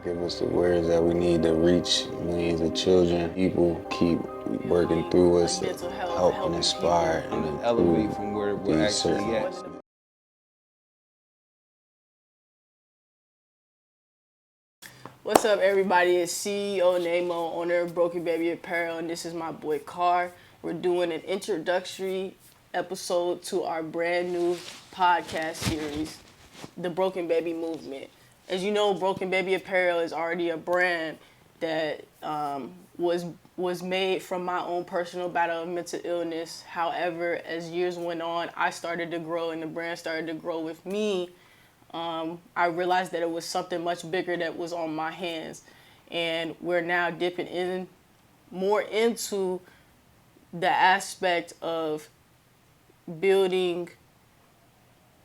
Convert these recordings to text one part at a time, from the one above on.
Give us the words that we need to reach millions of children. People keep working through us to help and inspire and elevate from where we're actually at. What's up, everybody? It's CEO Namo, owner of Broken Baby Apparel, and this is my boy Carr. We're doing an introductory episode to our brand new podcast series, The Broken Baby Movement. As you know, Broken Baby Apparel is already a brand that was made from my own personal battle of mental illness. However, as years went on, I started to grow and the brand started to grow with me. I realized that it was something much bigger that was on my hands, and we're now dipping in more into the aspect of building,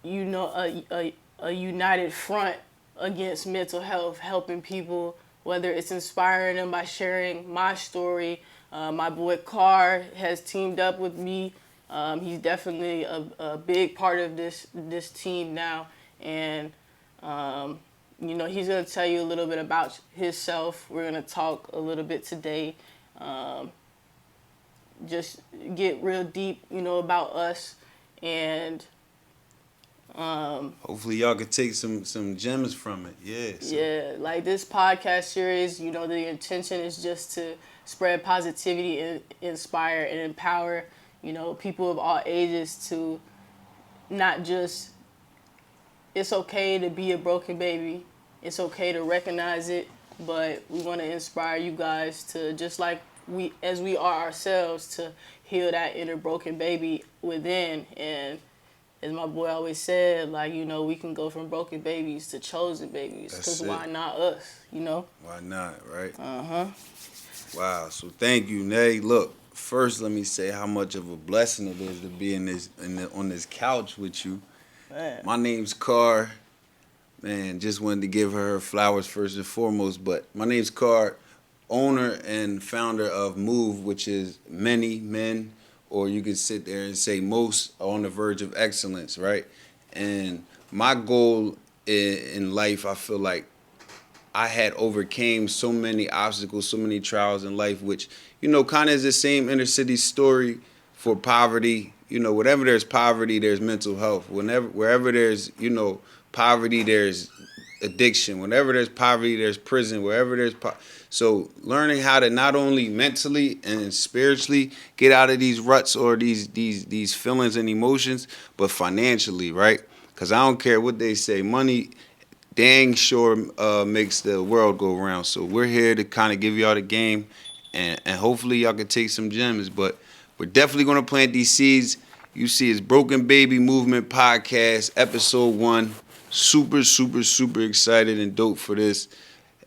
a united front against mental health, helping people, whether it's inspiring them by sharing my story. My boy Carr has teamed up with me. He's definitely a big part of this team now. And, he's going to tell you a little bit about himself. We're going to talk a little bit today. Just get real deep, about us. And hopefully y'all can take some gems from it. Yeah, like this podcast series, the intention is just to spread positivity and inspire and empower, people of all ages to not just... It's okay to be a broken baby. It's okay to recognize it, but we want to inspire you guys to, just like we are ourselves, to heal that inner broken baby within. And as my boy always said, we can go from broken babies to chosen babies. Because why not us, Why not, right? Uh-huh. Wow, so thank you, Nay. Look, first let me say how much of a blessing it is to be on this couch with you. Man. My name's Carr. Man, just wanted to give her flowers first and foremost. But my name's Carr, owner and founder of Move, which is many men, or you can sit there and say most, are on the verge of excellence, right? And my goal in life, I feel like I had overcame so many obstacles, so many trials in life, which, kind of is the same inner city story for poverty. Wherever there's poverty, there's mental health. Wherever there's, poverty, there's addiction. Whenever there's poverty, there's prison. Wherever there's so learning how to not only mentally and spiritually get out of these ruts or these feelings and emotions, but financially, right? Because I don't care what they say, money dang sure makes the world go round. So we're here to kind of give y'all the game, and hopefully y'all can take some gems. But we're definitely going to plant these seeds. You see, it's Broken Baby Movement Podcast, Episode 1. Super, super, super excited and dope for this.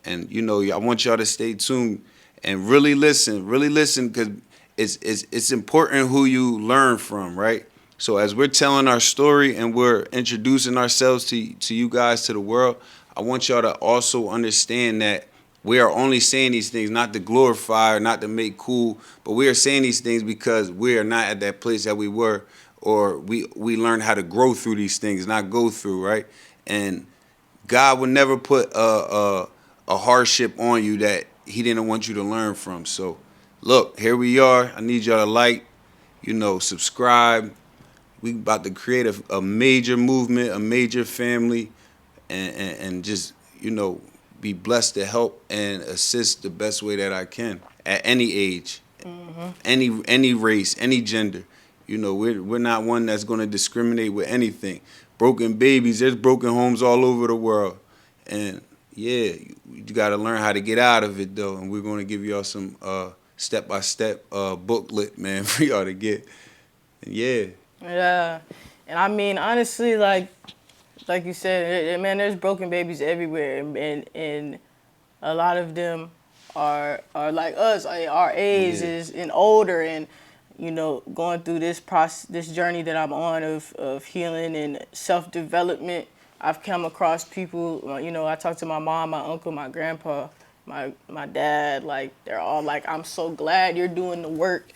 And, I want y'all to stay tuned and really listen, because it's important who you learn from, right? So as we're telling our story and we're introducing ourselves to you guys, to the world, I want y'all to also understand that we are only saying these things not to glorify or not to make cool, but we are saying these things because we are not at that place that we were, or we learned how to grow through these things, not go through, right? And God would never put a hardship on you that he didn't want you to learn from. So look, here we are. I need y'all to like, subscribe. We about to create a major movement, a major family, and just, be blessed to help and assist the best way that I can at any age, any race, any gender. We're not one that's going to discriminate with anything. Broken babies, there's broken homes all over the world. And yeah, you got to learn how to get out of it, though. And we're going to give y'all some step-by-step booklet, man, for y'all to get. And yeah. Yeah. And I mean, honestly, like you said, man, there's broken babies everywhere. And a lot of them are like us, our age is and older, and going through this process, this journey that I'm on of healing and self-development. I've come across people, I talked to my mom, my uncle, my grandpa, my dad, like they're all like, I'm so glad you're doing the work,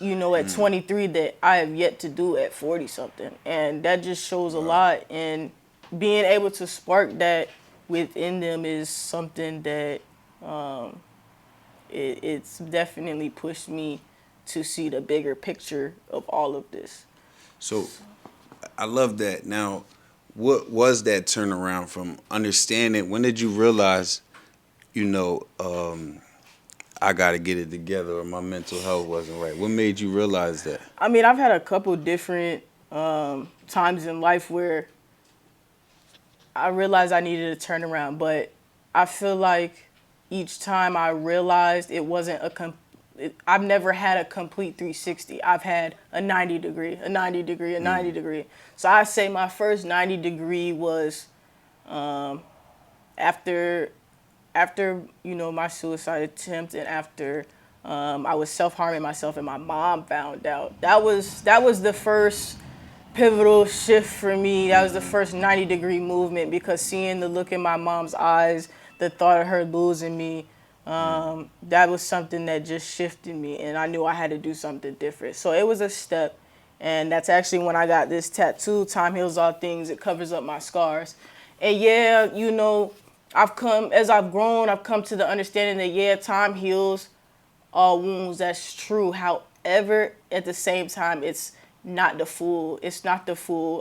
at 23 that I have yet to do at 40 something. And that just shows a lot in being able to spark that within them is something that it's definitely pushed me to see the bigger picture of all of this. So I love that. Now, what was that turnaround from understanding? When did you realize, I got to get it together or my mental health wasn't right? What made you realize that? I mean, I've had a couple different times in life where I realized I needed a turnaround, but I feel like each time I realized it wasn't I've never had a complete 360. I've had a 90 degree, a 90 degree, a 90 degree. So I say my first 90 degree was after my suicide attempt, and after I was self-harming myself and my mom found out. That was the first pivotal shift for me. That was the first 90 degree movement, because seeing the look in my mom's eyes, the thought of her losing me, that was something that just shifted me, and I knew I had to do something different. So it was a step, and that's actually when I got this tattoo, Time Heals All Things. It covers up my scars. And yeah, as I've grown, I've come to the understanding that, yeah, time heals all wounds. That's true. However, at the same time, it's not the full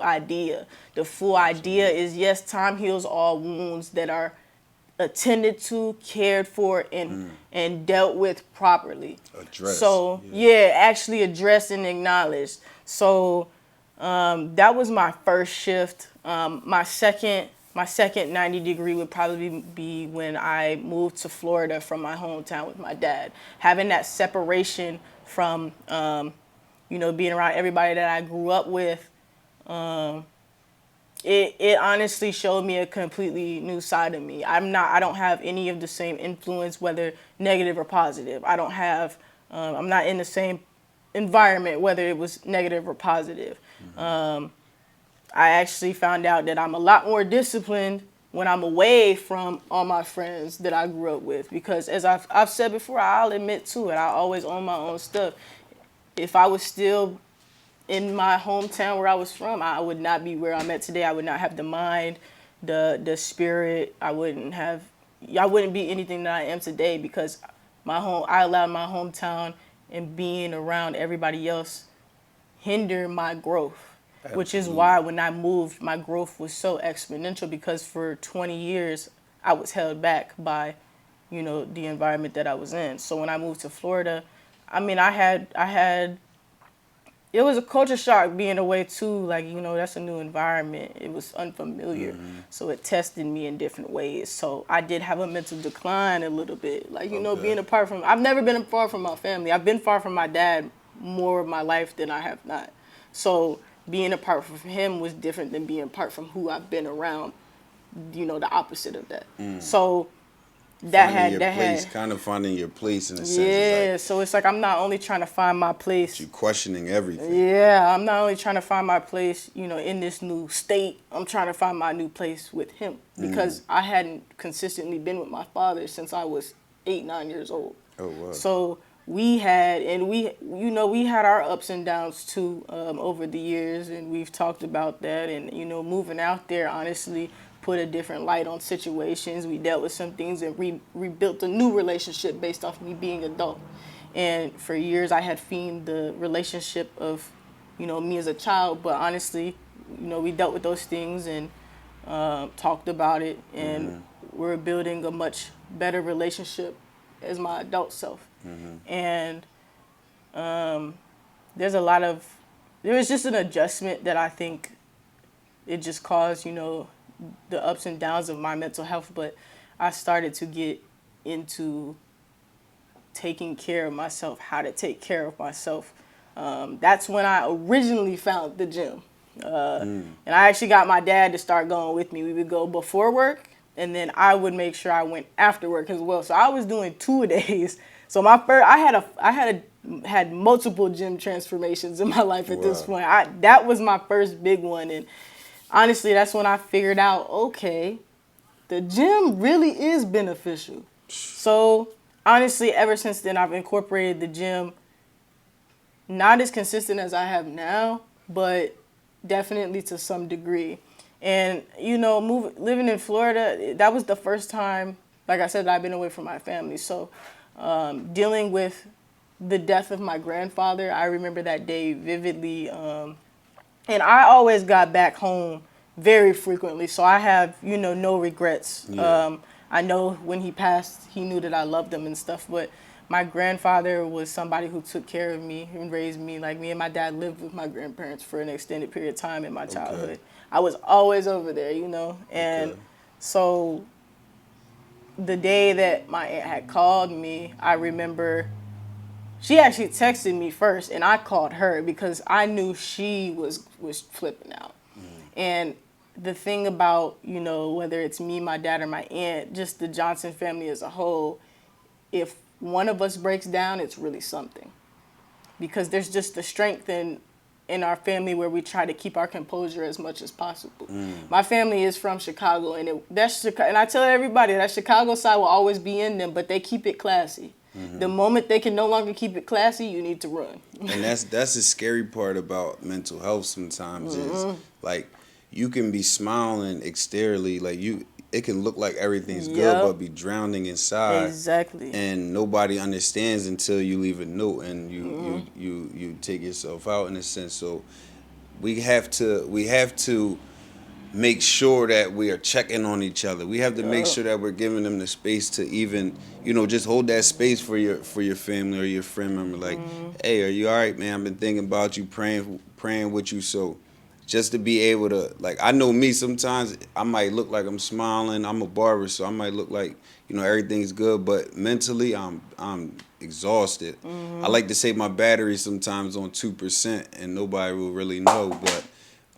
idea. The full idea is, yes, time heals all wounds that are attended to, cared for, and dealt with properly. Addressed. So yeah, actually addressed and acknowledged. So that was my first shift. My second 90 degree would probably be when I moved to Florida from my hometown with my dad. Having that separation from being around everybody that I grew up with, it honestly showed me a completely new side of me. I don't have any of the same influence, whether negative or positive. I'm not in the same environment, whether it was negative or positive. I actually found out that I'm a lot more disciplined when I'm away from all my friends that I grew up with, because as I've said before, I'll admit to it, I always own my own stuff. If I was still in my hometown where I was from, I would not be where I'm at today. I would not have the mind, the spirit. I wouldn't be anything that I am today, because I allowed my hometown and being around everybody else hinder my growth. Absolutely. Which is why when I moved, my growth was so exponential, because for 20 years I was held back by, the environment that I was in. So when I moved to Florida, I mean, it was a culture shock being away too. Like, that's a new environment. It was unfamiliar. So it tested me in different ways. So I did have a mental decline a little bit. Like, being apart from, I've never been far from my family. I've been far from my dad more of my life than I have not. So being apart from him was different than being apart from who I've been around, the opposite of that. So kind of finding your place in a sense. Yeah, so it's like I'm not only trying to find my place. You're questioning everything. Yeah, I'm not only trying to find my place, in this new state. I'm trying to find my new place with him, because I hadn't consistently been with my father since I was 8, 9 years old. Oh, wow. So we had our ups and downs too over the years, and we've talked about that. And moving out there honestly put a different light on situations. We dealt with some things and rebuilt a new relationship based off me being adult. And for years I had themed the relationship of me as a child, but honestly we dealt with those things and talked about it, and we're building a much better relationship as my adult self. And there was just an adjustment that I think it just caused, the ups and downs of my mental health. But I started to get into taking care of myself, how to take care of myself. That's when I originally found the gym. And I actually got my dad to start going with me. We would go before work, and then I would make sure I went after work as well. So I was doing 2-a-days. So I had multiple gym transformations in my life at this point. That was my first big one, and honestly, that's when I figured out, okay, the gym really is beneficial. So honestly, ever since then, I've incorporated the gym, not as consistent as I have now, but definitely to some degree. And, living in Florida, that was the first time, like I said, that I've been away from my family. So dealing with the death of my grandfather, I remember that day vividly. And I always got back home very frequently. So I have, no regrets. Yeah. I know when he passed, he knew that I loved him and stuff. But my grandfather was somebody who took care of me and raised me. Like, me and my dad lived with my grandparents for an extended period of time in my childhood. Okay. I was always over there, And Okay. so the day that my aunt had called me, I remember she actually texted me first, and I called her because I knew she was flipping out. And the thing about, whether it's me, my dad, or my aunt, just the Johnson family as a whole, if one of us breaks down, it's really something. Because there's just the strength in our family where we try to keep our composure as much as possible. My family is from Chicago, and and I tell everybody that Chicago side will always be in them, but they keep it classy. The moment they can no longer keep it classy, you need to run. And that's the scary part about mental health sometimes is like you can be smiling exteriorly, like it can look like everything's good, but be drowning inside. Exactly. And nobody understands until you leave a note and you take yourself out in a sense. So we have to make sure that we are checking on each other. We have to make sure that we're giving them the space to even, just hold that space for your family or your friend member. Like, hey, are you all right, man? I've been thinking about you, praying with you. So just to be able to, like, I know me, sometimes I might look like I'm smiling. I'm a barber, so I might look like, everything's good, but mentally I'm exhausted. I like to say my battery sometimes on 2% and nobody will really know,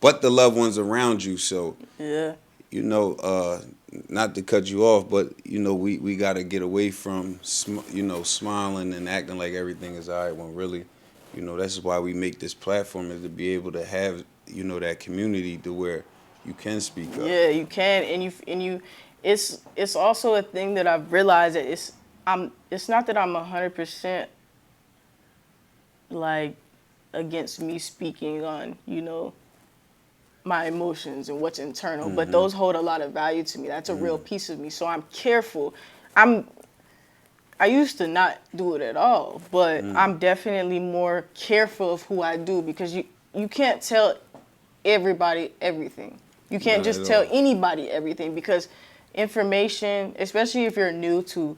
but the loved ones around you. So, Yeah. not to cut you off, but, we got to get away from, smiling and acting like everything is all right when really, that's why we make this platform, is to be able to have, that community to where you can speak up. Yeah, you can. And you, it's also a thing that I've realized that it's not that I'm 100% like against me speaking on, my emotions and what's internal, but those hold a lot of value to me. That's a real piece of me. So I'm careful. I used to not do it at all, but I'm definitely more careful of who I do, because you can't tell everybody everything. You can't Not just at tell all. anybody everything, because information, especially if you're new to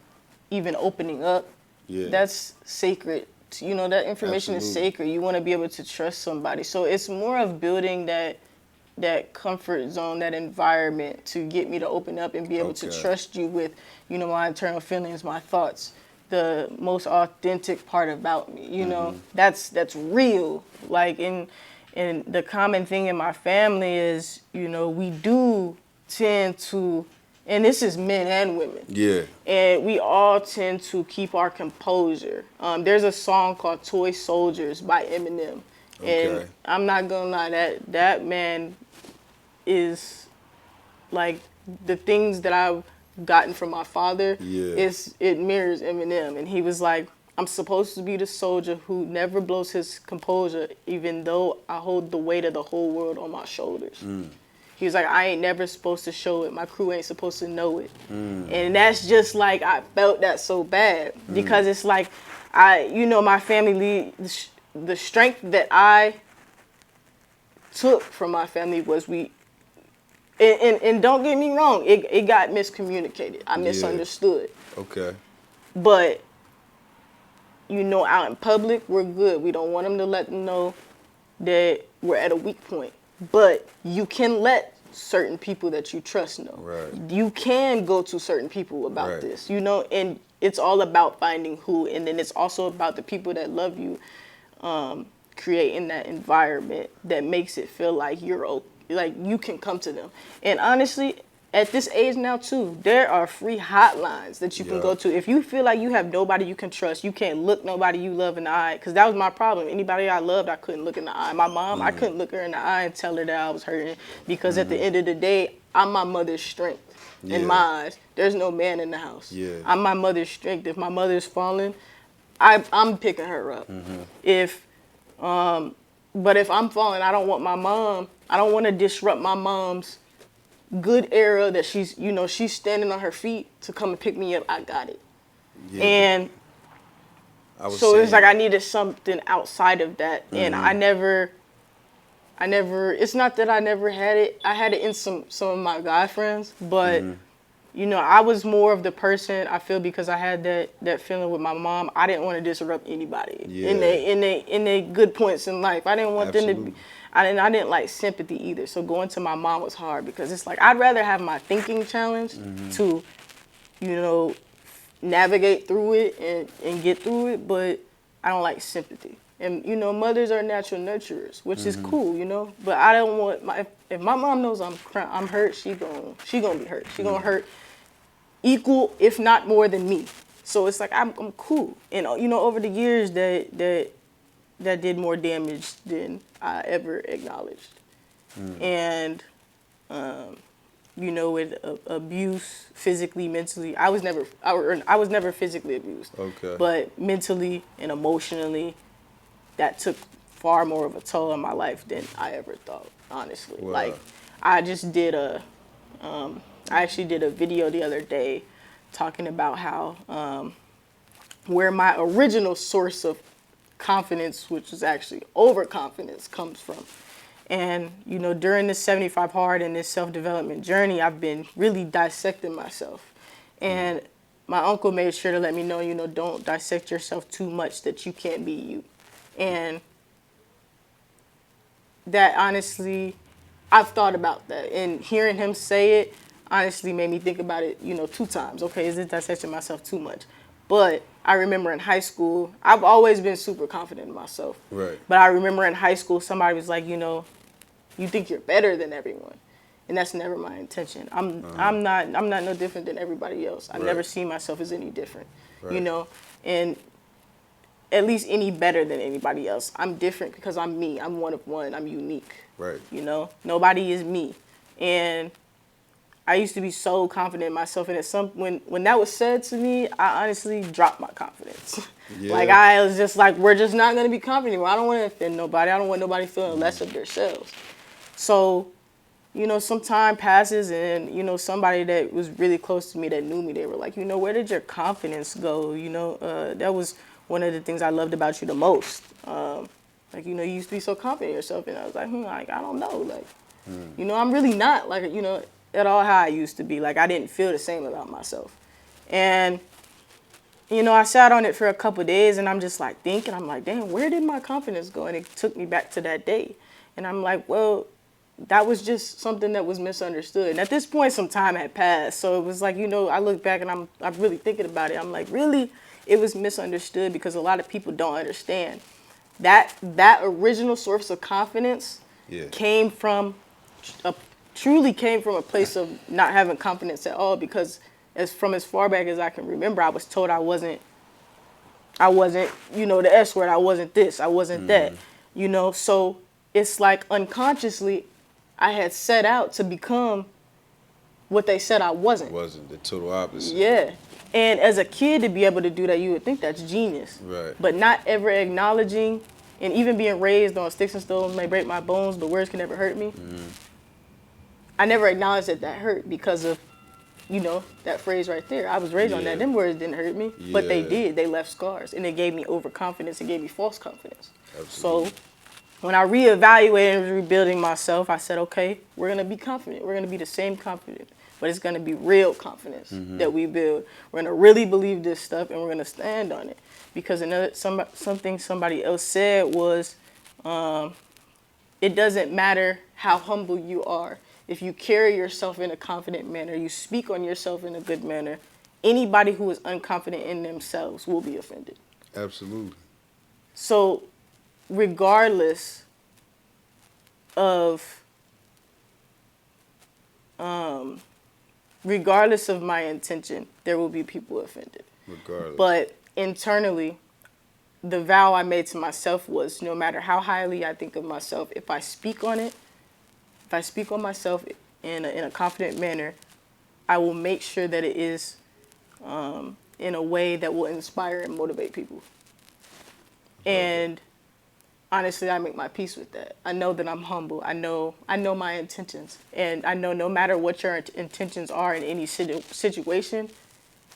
even opening up, that's sacred. That information is Absolutely. sacred. You want to be able to trust somebody. So it's more of building that comfort zone, that environment to get me to open up and be able to trust you with, my internal feelings, my thoughts, the most authentic part about me. That's real. Like, and the common thing in my family is, we do tend to, and this is men and women. Yeah. And we all tend to keep our composure. There's a song called Toy Soldiers by Eminem. Okay. And I'm not gonna lie, that man is like, the things that I've gotten from my father, it mirrors Eminem. And he was like, I'm supposed to be the soldier who never blows his composure, even though I hold the weight of the whole world on my shoulders. He was like, I ain't never supposed to show it. My crew ain't supposed to know it. And that's just like, I felt that so bad, because it's like, my family, the strength that I took from my family was and don't get me wrong, it got miscommunicated. I misunderstood. Okay. But, out in public, we're good. We don't want them to let them know that we're at a weak point. But you can let certain people that you trust know. Right. You can go to certain people about this, and it's all about finding who, and then it's also about the people that love you, creating that environment that makes it feel like like you can come to them. And honestly, at this age now too, there are free hotlines that you can go to. If you feel like you have nobody you can trust, you can't look nobody you love in the eye, because that was my problem. Anybody I loved, I couldn't look in the eye. My mom, I couldn't look her in the eye and tell her that I was hurting, because at the end of the day, I'm my mother's strength. In my eyes, there's no man in the house. I'm my mother's strength. If my mother's falling, I'm picking her up. But if I'm falling, I don't want to disrupt my mom's good era that she's, she's standing on her feet to come and pick me up, I got it. Yeah, And so it's like I needed something outside of that. And I never, it's not that I never had it. I had it in some of my guy friends, but I was more of the person, I feel, because I had that feeling with my mom. I didn't want to disrupt anybody in they good points in life. I didn't want them to be, I didn't like sympathy either. So going to my mom was hard because it's like I'd rather have my thinking challenged to, navigate through it and get through it, but I don't like sympathy. And mothers are natural nurturers, which is cool, but I don't want if my mom knows I'm hurt, she gonna be hurt. She gonna hurt equal, if not more than me. So it's like I'm cool. And over the years that did more damage than I ever acknowledged. And with abuse, physically, mentally, I was never physically abused. Okay. But mentally and emotionally, that took far more of a toll on my life than I ever thought, honestly. Wow. Like, I actually did a video the other day talking about how, where my original source of confidence, which is actually overconfidence, comes from. And, during this 75 Hard and this self-development journey, I've been really dissecting myself. And my uncle made sure to let me know, don't dissect yourself too much that you can't be you. And that, honestly, I've thought about that. And hearing him say it honestly made me think about it, 2 times. Okay, is it dissecting myself too much? But I remember in high school, I've always been super confident in myself. Right. But I remember in high school, somebody was like, you think you're better than everyone. And that's never my intention. I'm not no different than everybody else. I never see myself as any different, and at least any better than anybody else. I'm different because I'm me. I'm one of one. I'm unique. Right. Nobody is me. And I used to be so confident in myself, and when that was said to me, I honestly dropped my confidence. Yeah. Like, I was just like, we're just not gonna be confident anymore. I don't want to offend nobody. I don't want nobody feeling less of themselves. So, some time passes, and somebody that was really close to me that knew me, they were like, where did your confidence go? That was one of the things I loved about you the most. Like, you used to be so confident in yourself, and I was like, I don't know, like, I'm really not like, at all how I used to be. Like, I didn't feel the same about myself. And, I sat on it for a couple of days, and I'm just like thinking, I'm like, damn, where did my confidence go? And it took me back to that day. And I'm like, well, that was just something that was misunderstood. And at this point, some time had passed. So it was like, I look back and I'm really thinking about it. I'm like, really? It was misunderstood because a lot of people don't understand. That original source of confidence truly came from a place of not having confidence at all, because as far back as I can remember, I was told I wasn't, the S word, I wasn't this, I wasn't that, so it's like unconsciously I had set out to become what they said I wasn't. Wasn't the total opposite. Yeah. And as a kid to be able to do that, you would think that's genius. Right. But not ever acknowledging, and even being raised on sticks and stones may break my bones, but words can never hurt me. I never acknowledged that hurt because of, that phrase right there. I was raised on that. Them words didn't hurt me, but they did. They left scars, and it gave me overconfidence. It gave me false confidence. Absolutely. So when I reevaluated and was rebuilding myself, I said, okay, we're going to be confident. We're going to be the same confident, but it's going to be real confidence that we build. We're going to really believe this stuff, and we're going to stand on it. Because something somebody else said was, it doesn't matter how humble you are. If you carry yourself in a confident manner, you speak on yourself in a good manner, anybody who is unconfident in themselves will be offended. Absolutely. So regardless of my intention, there will be people offended. Regardless. But internally, the vow I made to myself was, no matter how highly I think of myself, if I speak on it, if I speak on myself in a confident manner, I will make sure that it is in a way that will inspire and motivate people. And honestly, I make my peace with that. I know that I'm humble. I know my intentions, and I know no matter what your intentions are in any situation,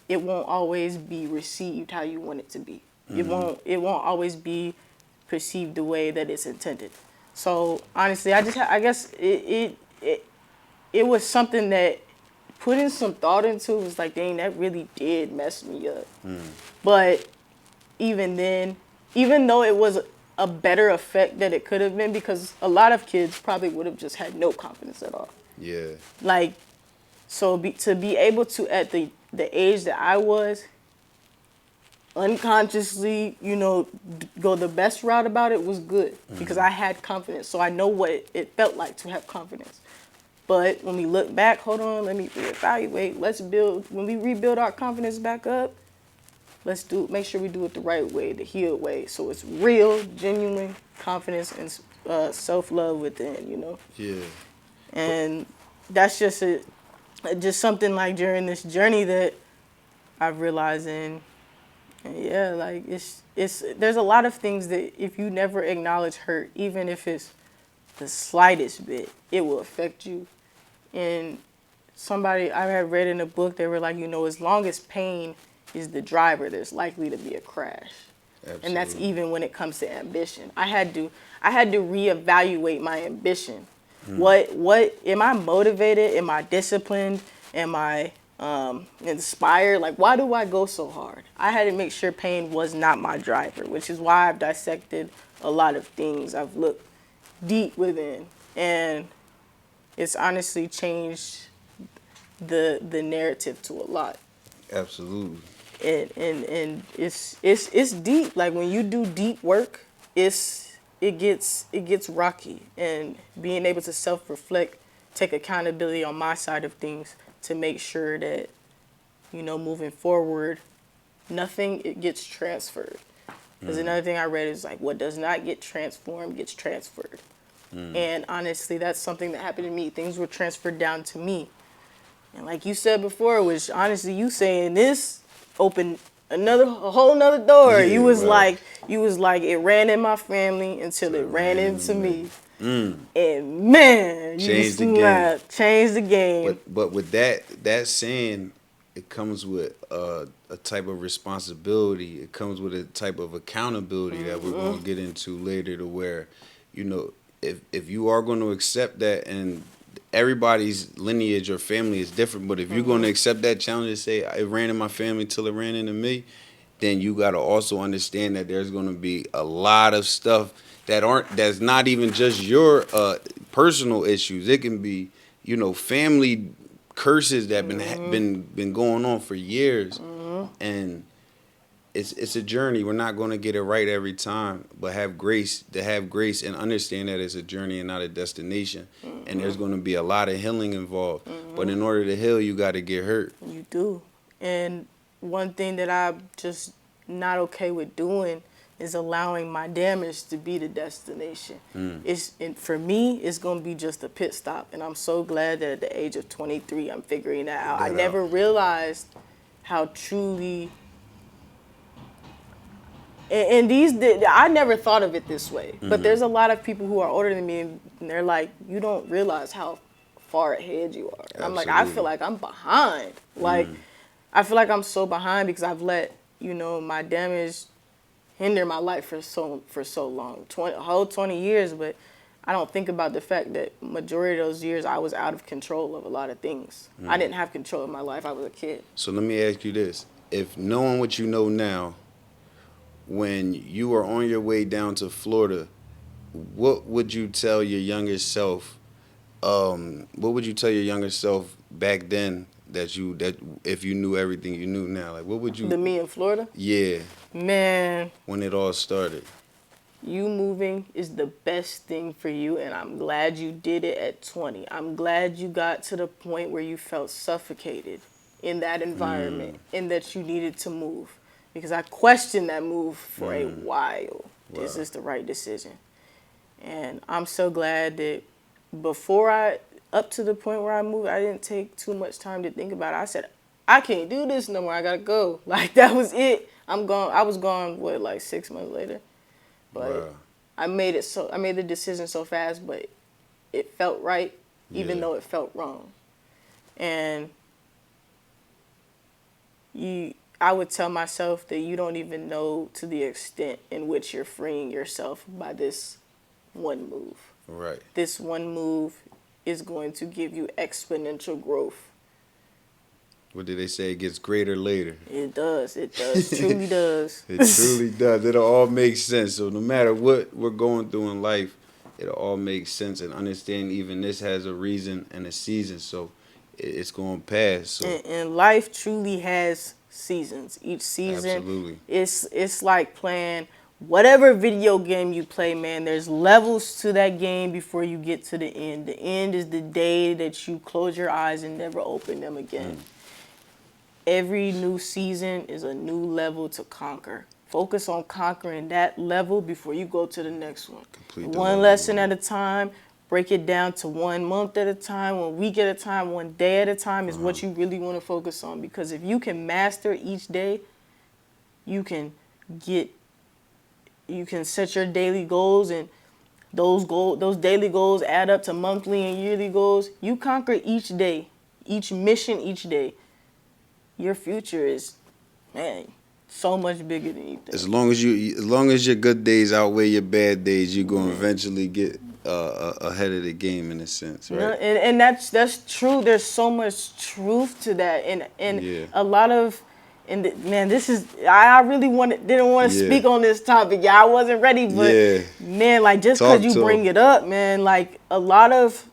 it won't always be received how you want it to be. It won't always be perceived the way that it's intended. So honestly, I guess it was something that putting some thought into was like, dang, that really did mess me up. But even then, even though it was a better effect that it could have been, because a lot of kids probably would have just had no confidence at all. Yeah. Like, so to be able to, at the age that I was, unconsciously, go the best route about it was good, because I had confidence. So I know what it felt like to have confidence. But when we look back, hold on, let me reevaluate. When we rebuild our confidence back up, make sure we do it the right way, the healed way. So it's real, genuine confidence and self-love within, Yeah. And that's just something like during this journey that I've realized like there's a lot of things that if you never acknowledge hurt, even if it's the slightest bit, it will affect you. And I had read in a book, they were like, as long as pain is the driver, there's likely to be a crash. Absolutely. And that's even when it comes to ambition. I had to reevaluate my ambition. What am I motivated? Am I disciplined? Am I inspired? Like, why do I go so hard? I had to make sure pain was not my driver, which is why I've dissected a lot of things. I've looked deep within, and it's honestly changed the narrative to a lot. Absolutely. And it's deep. Like, when you do deep work, it gets rocky, and being able to self-reflect, take accountability on my side of things to make sure that, moving forward, nothing gets transferred. Because another thing I read is like, what does not get transformed gets transferred. And honestly, that's something that happened to me. Things were transferred down to me. And like you said before, which honestly you saying this opened a whole nother door. Yeah, you was right. like it ran in my family until it ran into me. And man, Changed the game. Changed the game. But with that saying, it comes with a type of responsibility. It comes with a type of accountability that we're going to get into later, to where, if you are going to accept that, and everybody's lineage or family is different, but if you're going to accept that challenge and say, it ran in my family till it ran into me, then you got to also understand that there's going to be a lot of stuff that's not even just your personal issues. It can be, family curses that been going on for years, and it's a journey. We're not going to get it right every time, but have grace and understand that it's a journey and not a destination. And there's going to be a lot of healing involved. But in order to heal, you got to get hurt. You do. And one thing that I'm just not okay with doing is allowing my damage to be the destination. For me, it's going to be just a pit stop. And I'm so glad that at the age of 23, I'm figuring that out. I never realized how truly... And I never thought of it this way. But there's a lot of people who are older than me, and they're like, you don't realize how far ahead you are. And I'm like, I feel like I'm behind. Like, I feel like I'm so behind because I've let, my damage hinder my life for so long, a whole 20 years. But I don't think about the fact that majority of those years I was out of control of a lot of things. I didn't have control of my life. I was a kid. So let me ask you this. If knowing what you know now, when you were on your way down to Florida, what would you tell your younger self? What would you tell your younger self back then that if you knew everything you knew now? Like, what would you... The me in Florida? Yeah. Man. When it all started. You moving is the best thing for you, and I'm glad you did it at 20. I'm glad you got to the point where you felt suffocated in that environment and that you needed to move. Because I questioned that move for a while. Wow. Is this the right decision? And I'm so glad that up to the point where I moved, I didn't take too much time to think about it. I said, I can't do this no more. I gotta go. Like, that was it. I'm gone. I was gone, 6 months later? But wow. I made the decision so fast, but it felt right, even though it felt wrong. And I would tell myself that you don't even know to the extent in which you're freeing yourself by this one move. Right. This one move is going to give you exponential growth. What did they say? It gets greater later. It does. It does. Truly does. It truly does. It'll all make sense. So no matter what we're going through in life, it'll all make sense, and understand even this has a reason and a season. So it's going to pass. So. And life truly has seasons. Each season, Absolutely. It's like playing whatever video game you play, man. There's levels to that game before you get to the end. The end is the day that you close your eyes and never open them again. Every new season is a new level to conquer. Focus on conquering that level before you go to the next one. One lesson at a time. Break it down to 1 month at a time, 1 week at a time, 1 day at a time is what you really want to focus on. Because if you can master each day, you can set your daily goals, and those daily goals add up to monthly and yearly goals. You conquer each day, each mission each day. Your future is, man, so much bigger than you think. As long as your good days outweigh your bad days, you're gonna eventually get ahead of the game in a sense, right? And that's true. There's so much truth to that, and a lot of, this is, I really didn't want to speak on this topic. Yeah, I wasn't ready, but man, like just because you bring it up, man, like a lot of,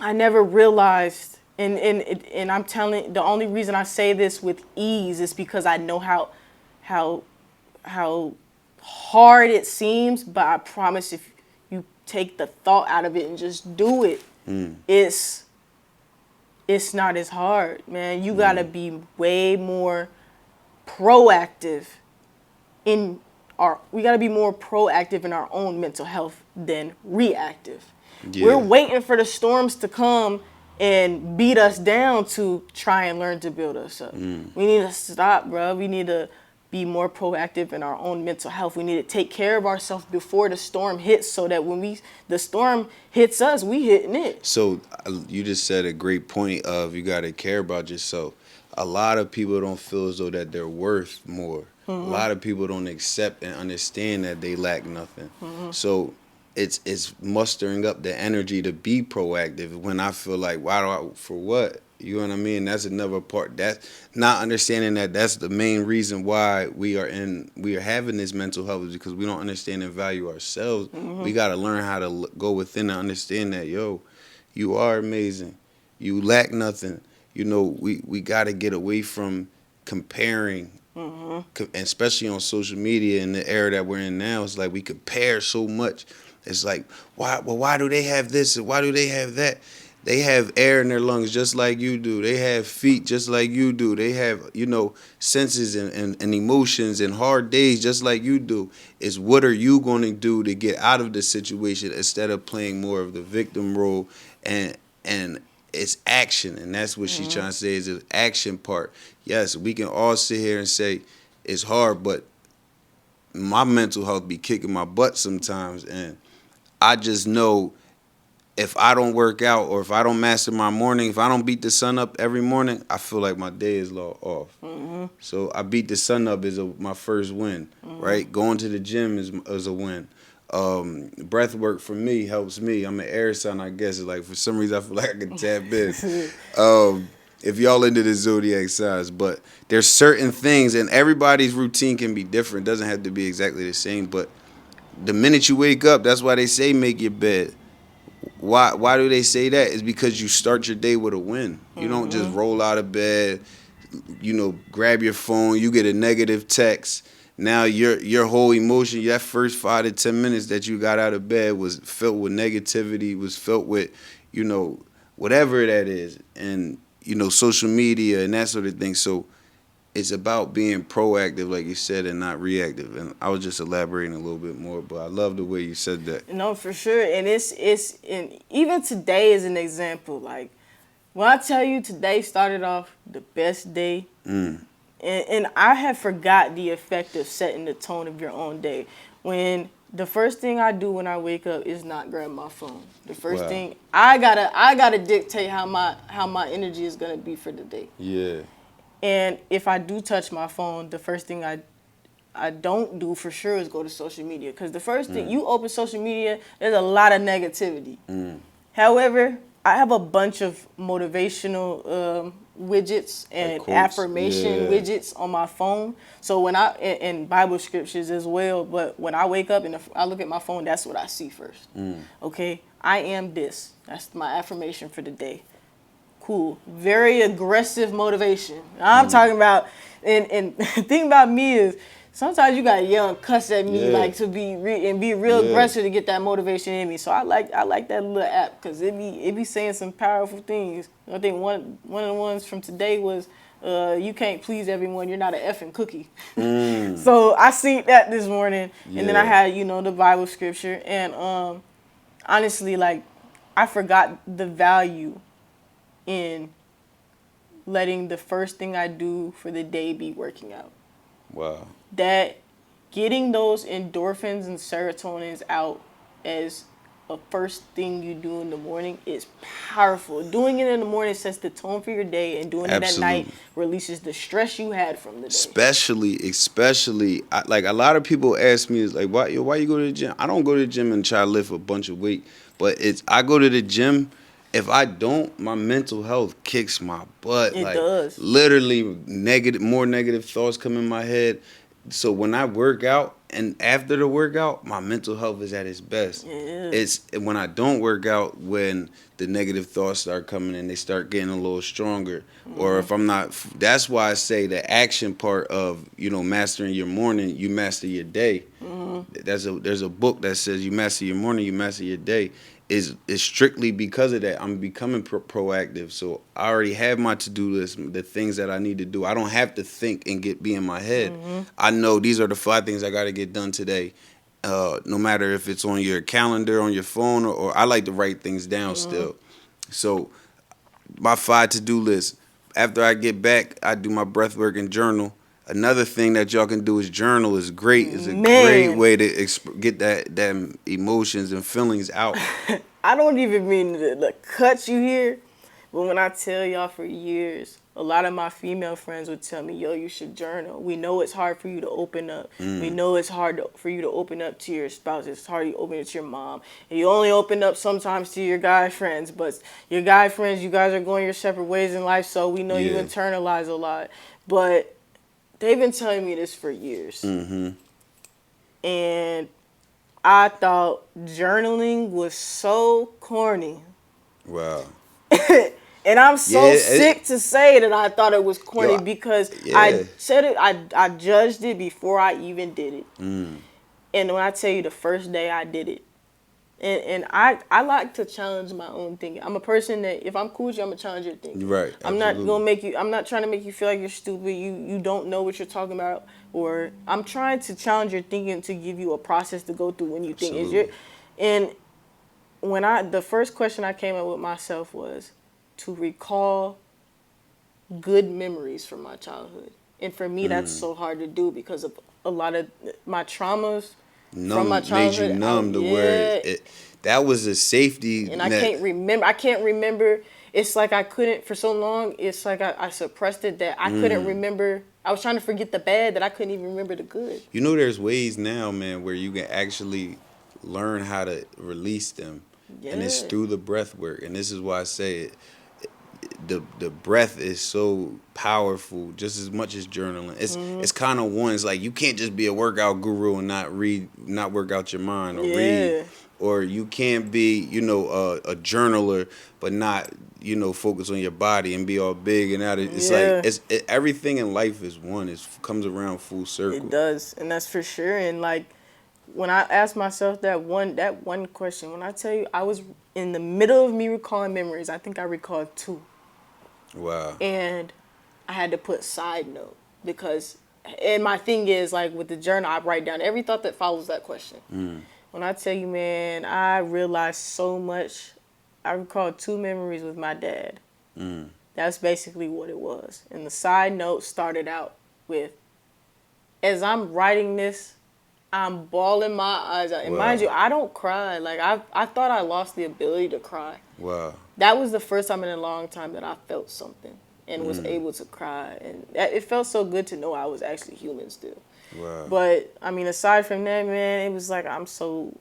I never realized. And I'm telling, the only reason I say this with ease is because I know how hard it seems, but I promise if you take the thought out of it and just do it, it's not as hard, man. You gotta be way more proactive we gotta be more proactive in our own mental health than reactive. We're waiting for the storms to come and beat us down to try and learn to build us up. We need to stop, bro. We need to be more proactive in our own mental health. We need to take care of ourselves before the storm hits, so that when the storm hits us, we hitting it. So you just said a great point of you got to care about yourself. A lot of people don't feel as though that they're worth more. A lot of people don't accept and understand that they lack nothing. So it's mustering up the energy to be proactive when I feel like, for what? You know what I mean? That's another part. That's not understanding that's the main reason why we are having this mental health, is because we don't understand and value ourselves. We got to learn how to go within and understand that, you are amazing. You lack nothing. You know, we got to get away from comparing, especially on social media in the era that we're in now. It's like we compare so much. It's like, why do they have this and why do they have that? They have air in their lungs just like you do. They have feet just like you do. They have, senses and emotions and hard days just like you do. It's what are you going to do to get out of the situation instead of playing more of the victim role, and it's action. And that's what she's trying to say, is the action part. Yes, we can all sit here and say it's hard, but my mental health be kicking my butt sometimes, and I just know if I don't work out or if I don't master my morning, if I don't beat the sun up every morning, I feel like my day is off. So I beat the sun up is my first win, right? Going to the gym is a win. Breath work for me helps me. I'm an air sign, I guess. It's like for some reason I feel like I can tap in. If y'all into the zodiac signs, but there's certain things, and everybody's routine can be different. It doesn't have to be exactly the same, but the minute you wake up, that's why they say make your bed. Why do they say that? It's because you start your day with a win. You don't just roll out of bed, grab your phone, you get a negative text. Now your whole emotion, that first 5 to 10 minutes that you got out of bed was filled with negativity, was filled with, whatever that is. And, social media and that sort of thing. So it's about being proactive, like you said, and not reactive. And I was just elaborating a little bit more, but I love the way you said that. No, for sure. And and even today is an example. Like, when I tell you today started off the best day, and I have forgot the effect of setting the tone of your own day. When The first thing I do when I wake up is not grab my phone. The first Wow. thing I gotta dictate how my energy is gonna be for the day. Yeah. And if I do touch my phone, the first thing I don't do for sure is go to social media, because the first thing you open social media, there's a lot of negativity. However, I have a bunch of motivational widgets and Like quotes? affirmation Yeah. widgets on my phone. So when and Bible scriptures as well, but when I wake up and I look at my phone, that's what I see first. Okay, I am this. That's my affirmation for the day. Cool. Very aggressive motivation. I'm talking about, and the thing about me is sometimes you gotta yell and cuss at me, Yeah. like, to be be real Yeah. aggressive to get that motivation in me. So I like that little app, because it be saying some powerful things. I think one of the ones from today was, you can't please everyone, you're not an effing cookie. So I seen that this morning, and then I Yeah. had the Bible scripture, and honestly, like, I forgot the value in letting the first thing I do for the day be working out. Wow. That getting those endorphins and serotonins out as a first thing you do in the morning is powerful. Doing it in the morning sets the tone for your day, and doing it at night Absolutely. releases the stress you had from the day. Especially, like, a lot of people ask me, is like, why you go to the gym? I don't go to the gym and try to lift a bunch of weight, but I go to the gym. If I don't, my mental health kicks my butt. It Like, does. literally, more negative thoughts come in my head. So when I work out, and after the workout, my mental health is at its best. Yeah. It's when I don't work out, when the negative thoughts start coming and they start getting a little stronger. Or if I'm not, that's why I say the action part of, mastering your morning, you master your day. There's a book that says you master your morning, you master your day. Is strictly because of that. I'm becoming proactive. So I already have my to-do list, the things that I need to do. I don't have to think and be in my head. I know these are the 5 things I got to get done today. No matter if it's on your calendar, on your phone, or I like to write things down still. So my 5 to-do list. After I get back, I do my breath work and journal. Another thing that y'all can do is journal. Is great. It's a great way to get that emotions and feelings out. I don't even mean to cut you here, but when I tell y'all, for years, a lot of my female friends would tell me, yo, you should journal. We know it's hard for you to open up. We know it's hard for you to open up to your spouse. It's hard to open up to your mom. And you only open up sometimes to your guy friends. But your guy friends, you guys are going your separate ways in life, so we know you Yeah. internalize a lot. But they've been telling me this for years. And I thought journaling was so corny. Wow. And I'm so Yeah, sick to say that I thought it was corny, Yo, because yeah. I said it, I judged it before I even did it. And when I tell you, the first day I did it, and I like to challenge my own thinking. I'm a person that, if I'm cool with you, I'm gonna challenge your thinking. Right, I'm not absolutely. gonna make you. I'm not trying to make you feel like you're stupid. You don't know what you're talking about, or I'm trying to challenge your thinking to give you a process to go through when you think. Absolutely. And when the first question I came up with myself was to recall good memories from my childhood. And for me, that's so hard to do because of a lot of my traumas from my childhood. Made you numb to where that was a safety and net. I can't remember. It's like I couldn't, for so long, it's like I suppressed it, that I couldn't remember. I was trying to forget the bad, that I couldn't even remember the good. There's ways now, man, where you can actually learn how to release them. And it's Yeah. through the breath work. And this is why I say it. The breath is so powerful, just as much as journaling. It's kind of one. It's like you can't just be a workout guru and not work out your mind or read, or you can't be a journaler but not focus on your body and be all big and out. It's like everything in life is one. It comes around full circle. It does, and that's for sure. And like, when I asked myself that one question, when I tell you, I was in the middle of me recalling memories. I think I recalled 2. Wow. And I had to put side note, because, and my thing is, like, with the journal, I write down every thought that follows that question. When I tell you, man, I realized so much. I recalled 2 memories with my dad. That's basically what it was. And the side note started out with, as I'm writing this, I'm bawling my eyes out. And Wow. mind you, I don't cry. Like, I thought I lost the ability to cry. Wow. That was the first time in a long time that I felt something and was able to cry. And it felt so good to know I was actually human still. Wow. But, I mean, aside from that, man, it was like, I'm so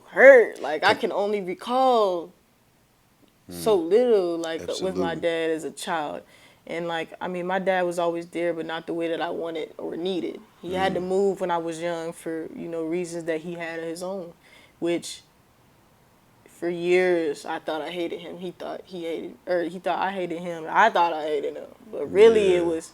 hurt. Like, I can only recall so little, like, with my Absolutely. dad as a child. And, like, I mean, my dad was always there, but not the way that I wanted or needed. He had to move when I was young for, reasons that he had of his own, which for years I thought I hated him. He thought I hated him. I thought I hated him. But really Yeah. it was,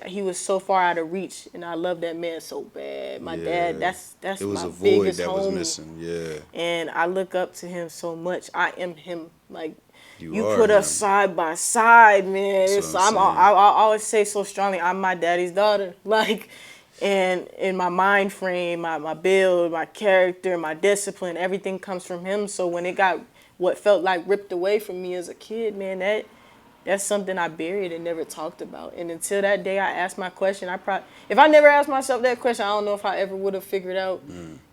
he was so far out of reach, and I loved that man so bad. My dad, that's It was my a void biggest that was homie. missing. Yeah. And I look up to him so much. I am him. Like, you are put him. us side by side, man. That's what I'm saying. I always say so strongly, I'm my daddy's daughter. Like, and in my mind frame, my build, my character, my discipline, everything comes from him. So when it got what felt like ripped away from me as a kid, man, that's something I buried and never talked about. And until that day I asked my question, if I never asked myself that question, I don't know if I ever would have figured out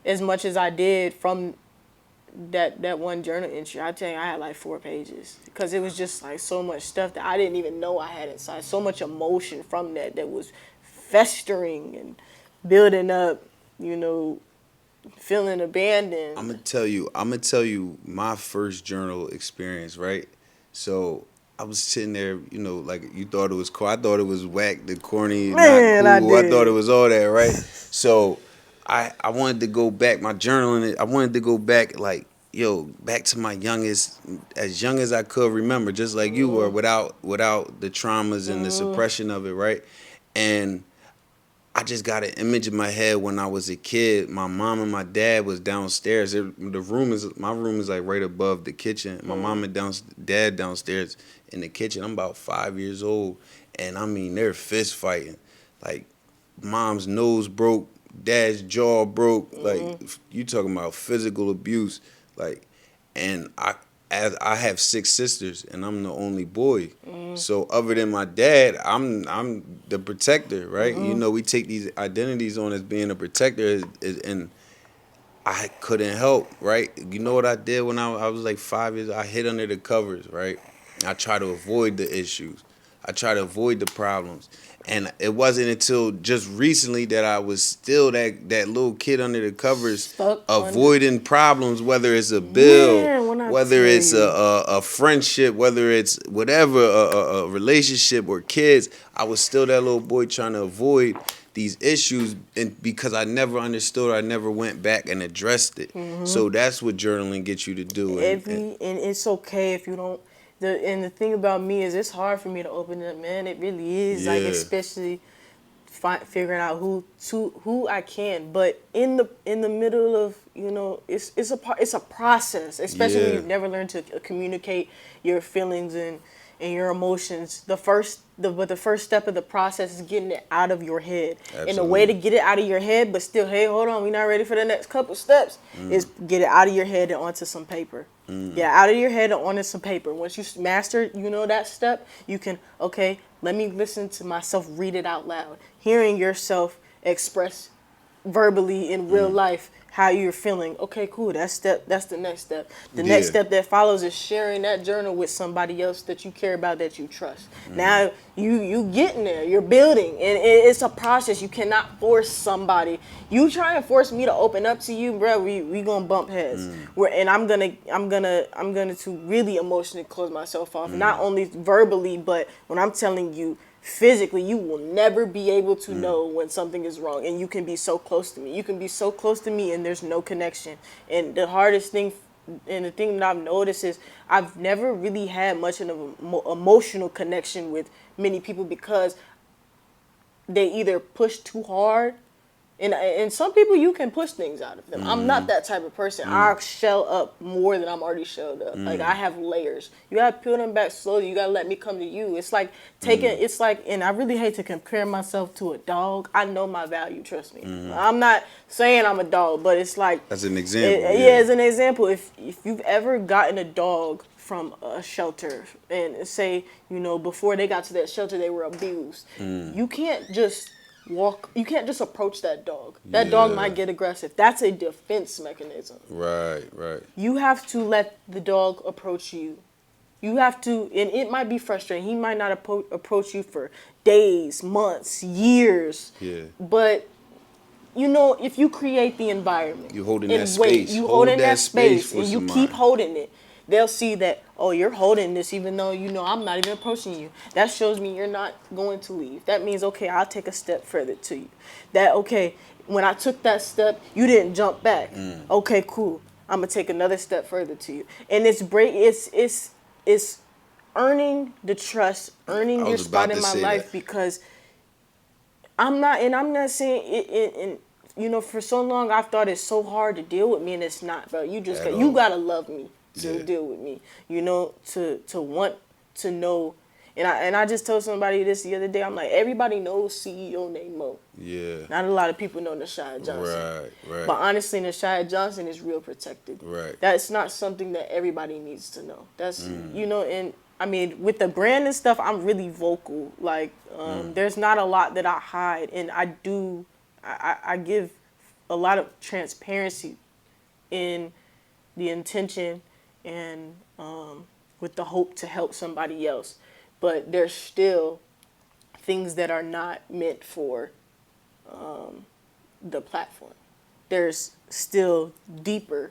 as much as I did from that one journal entry. I tell you, I had like 4 pages because it was just like so much stuff that I didn't even know I had inside. So much emotion from that was festering and building up, feeling abandoned. I'm gonna tell you my first journal experience, right? So I was sitting there, like you thought it was cool. I thought it was whack, the corny, Man, not cool. I I did. thought it was all that, right? So I wanted to go back, my journaling, I wanted to go back like, back to my youngest, as young as I could remember, just like you were, without the traumas and the suppression of it, right? And I just got an image in my head when I was a kid. My mom and my dad was downstairs. My room is like right above the kitchen. My mom and dad downstairs in the kitchen. I'm about 5 years old, and I mean they're fist fighting. Like, mom's nose broke, dad's jaw broke. Like, you talking about physical abuse. Like, and as I have 6 sisters and I'm the only boy. So other than my dad, I'm the protector, right? We take these identities on as being a protector, and I couldn't help, right? You know what I did when I was like 5 years old? I hid under the covers, right? I try to avoid the issues. I try to avoid the problems. And it wasn't until just recently that I was still that little kid under the covers, Stuck avoiding problems, whether it's a bill, Man, when I whether tell it's you. a friendship, whether it's whatever, a relationship or kids. I was still that little boy trying to avoid these issues, and because I never understood, I never went back and addressed it. So that's what journaling gets you to do. And it's okay if you don't. And the thing about me is it's hard for me to open up, man. It really is. Like, Yeah. especially figuring out who I can. But in the middle of, it's a process, especially when Yeah. you've never learned to communicate your feelings and your emotions. The first step of the process is getting it out of your head. And the way to get it out of your head, but still, hey, hold on, we're not ready for the next couple steps, is get it out of your head and onto some paper. Get it out of your head and onto some paper. Once you master, that step, you can, okay, let me listen to myself read it out loud. Hearing yourself express verbally in real life how you're feeling. Okay, cool. That's the next step. The next Yeah. step that follows is sharing that journal with somebody else that you care about, that you trust. Now you getting there. You're building, and it's a process. You cannot force somebody. You try and force me to open up to you, bro. We gonna bump heads. And I'm gonna to really emotionally close myself off. Not only verbally, but when I'm telling you physically, you will never be able to know when something is wrong. And you can be so close to me. You can be so close to me and there's no connection. And the hardest thing, and the thing that I've noticed, is I've never really had much of an emotional connection with many people because they either push too hard. And some people, you can push things out of them. I'm not that type of person. I'll shell up more than I'm already shelled up. Like, I have layers. You gotta peel them back slowly. You gotta let me come to you. It's like it's like, and I really hate to compare myself to a dog. I know my value, trust me. I'm not saying I'm a dog, but it's like, As an example. as an example, if you've ever gotten a dog from a shelter and say, before they got to that shelter, they were abused. You can't just you can't just approach that dog. That dog might get aggressive. That's a defense mechanism. Right. You have to let the dog approach you. You have to, and it might be frustrating. He might not approach you for days, months, years. Yeah. But, you know, if you create the environment. You holding and that wait, space. you Hold holding that space for and you somebody. keep holding it. They'll see that, oh, you're holding this even though, you know, I'm not even approaching you. That shows me you're not going to leave. That means, okay, I'll take a step further to you. That, okay, when I took that step, you didn't jump back. Okay, cool. I'm going to take another step further to you. And it's earning the trust, earning your spot in my life because I'm not saying it and you know, for so long I've thought it's so hard to deal with me, and it's not, bro. You gotta love me to deal with me. You know, to want to know. And I just told somebody this the other day. I'm like, everybody knows CEO named Mo. Yeah. Not a lot of people know Nashia Johnson. Right. But honestly, Nashia Johnson is real protected. Right. That's not something that everybody needs to know. That's you know, and I mean, with the brand and stuff, I'm really vocal. Like, there's not a lot that I hide, and I give a lot of transparency in the intention and with the hope to help somebody else. But there's still things that are not meant for the platform. There's still deeper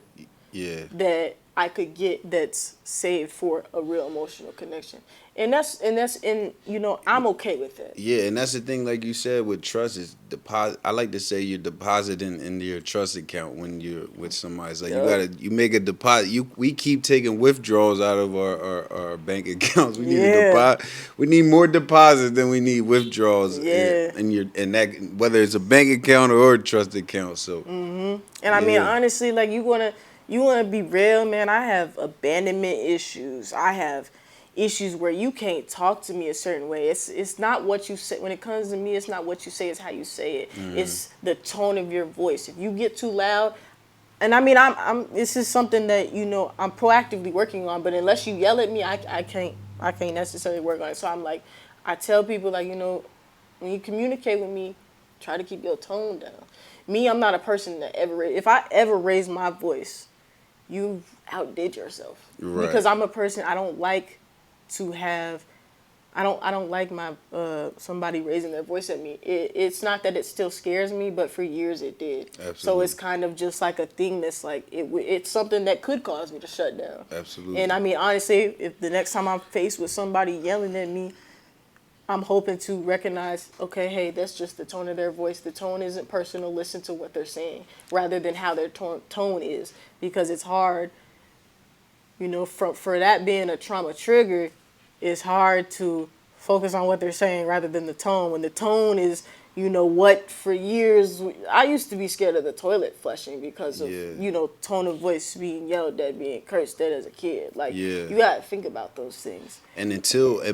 that I could get that's saved for a real emotional connection. And you know, I'm okay with that. Yeah, and that's the thing, like you said, with trust is deposit. I like to say you're depositing into your trust account when you're with somebody. It's like you make a deposit. We keep taking withdrawals out of our bank accounts. We need a deposit. We need more deposits than we need withdrawals. And that, whether it's a bank account or a trust account. So. And I mean, honestly, like you wanna be real, man. I have abandonment issues. I have issues where you can't talk to me a certain way. It's not what you say. When it comes to me, it's not what you say, it's how you say it. It's the tone of your voice. If you get too loud, and I mean, this is something that, you know, I'm proactively working on, but unless you yell at me, I can't necessarily work on it. So I'm like, I tell people, like, you know, when you communicate with me, try to keep your tone down. Me, I'm not a person that if I ever raise my voice, you outdid yourself. Right. Because I'm a person, I don't like to have, I don't like my somebody raising their voice at me. It's not that it still scares me, but for years it did. Absolutely. So it's kind of just like a thing that's like it's something that could cause me to shut down. Absolutely. And I mean, honestly, if the next time I'm faced with somebody yelling at me, I'm hoping to recognize, okay, hey, that's just the tone of their voice. The tone isn't personal. Listen to what they're saying rather than how their tone is, because it's hard. You know, for that being a trauma trigger, it's hard to focus on what they're saying rather than the tone. When the tone is, you know, what for years, I used to be scared of the toilet flushing because of, you know, tone of voice being yelled at, being cursed at as a kid. Like, you got to think about those things. And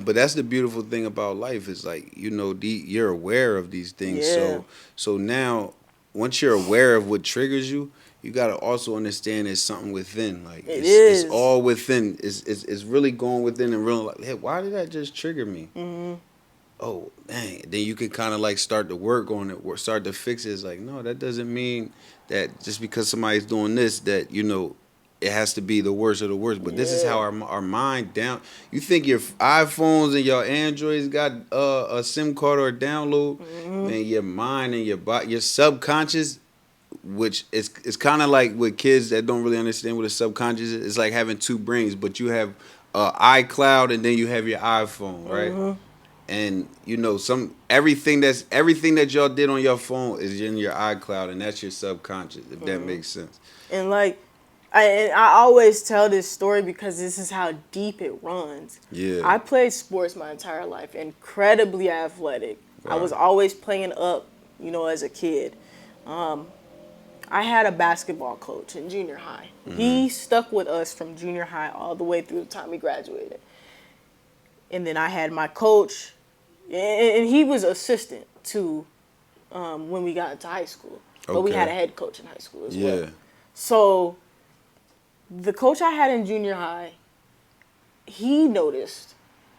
but that's the beautiful thing about life is like, you know, you're aware of these things. So now, once you're aware of what triggers you, you gotta also understand there's something within. Like it's all within. It's really going within and really like, hey, why did that just trigger me? Oh, dang. Then you can kind of like start to work on it, start to fix it. It's like, no, that doesn't mean that just because somebody's doing this that, you know, it has to be the worst of the worst. But this is how our mind down. You think your iPhones and your Androids got a SIM card or a download? Man, your mind and your body, your subconscious, which is kind of like with kids that don't really understand what a subconscious is. It's like having two brains, but you have iCloud and then you have your iPhone, right? And you know everything that y'all did on your phone is in your iCloud, and that's your subconscious. If that makes sense. And like, I always tell this story because this is how deep it runs. Yeah. I played sports my entire life, incredibly athletic. Wow. I was always playing up, you know, as a kid. I had a basketball coach in junior high. He stuck with us from junior high all the way through the time we graduated. And then I had my coach, and he was assistant to when we got into high school. But we had a head coach in high school as well. So the coach I had in junior high, he noticed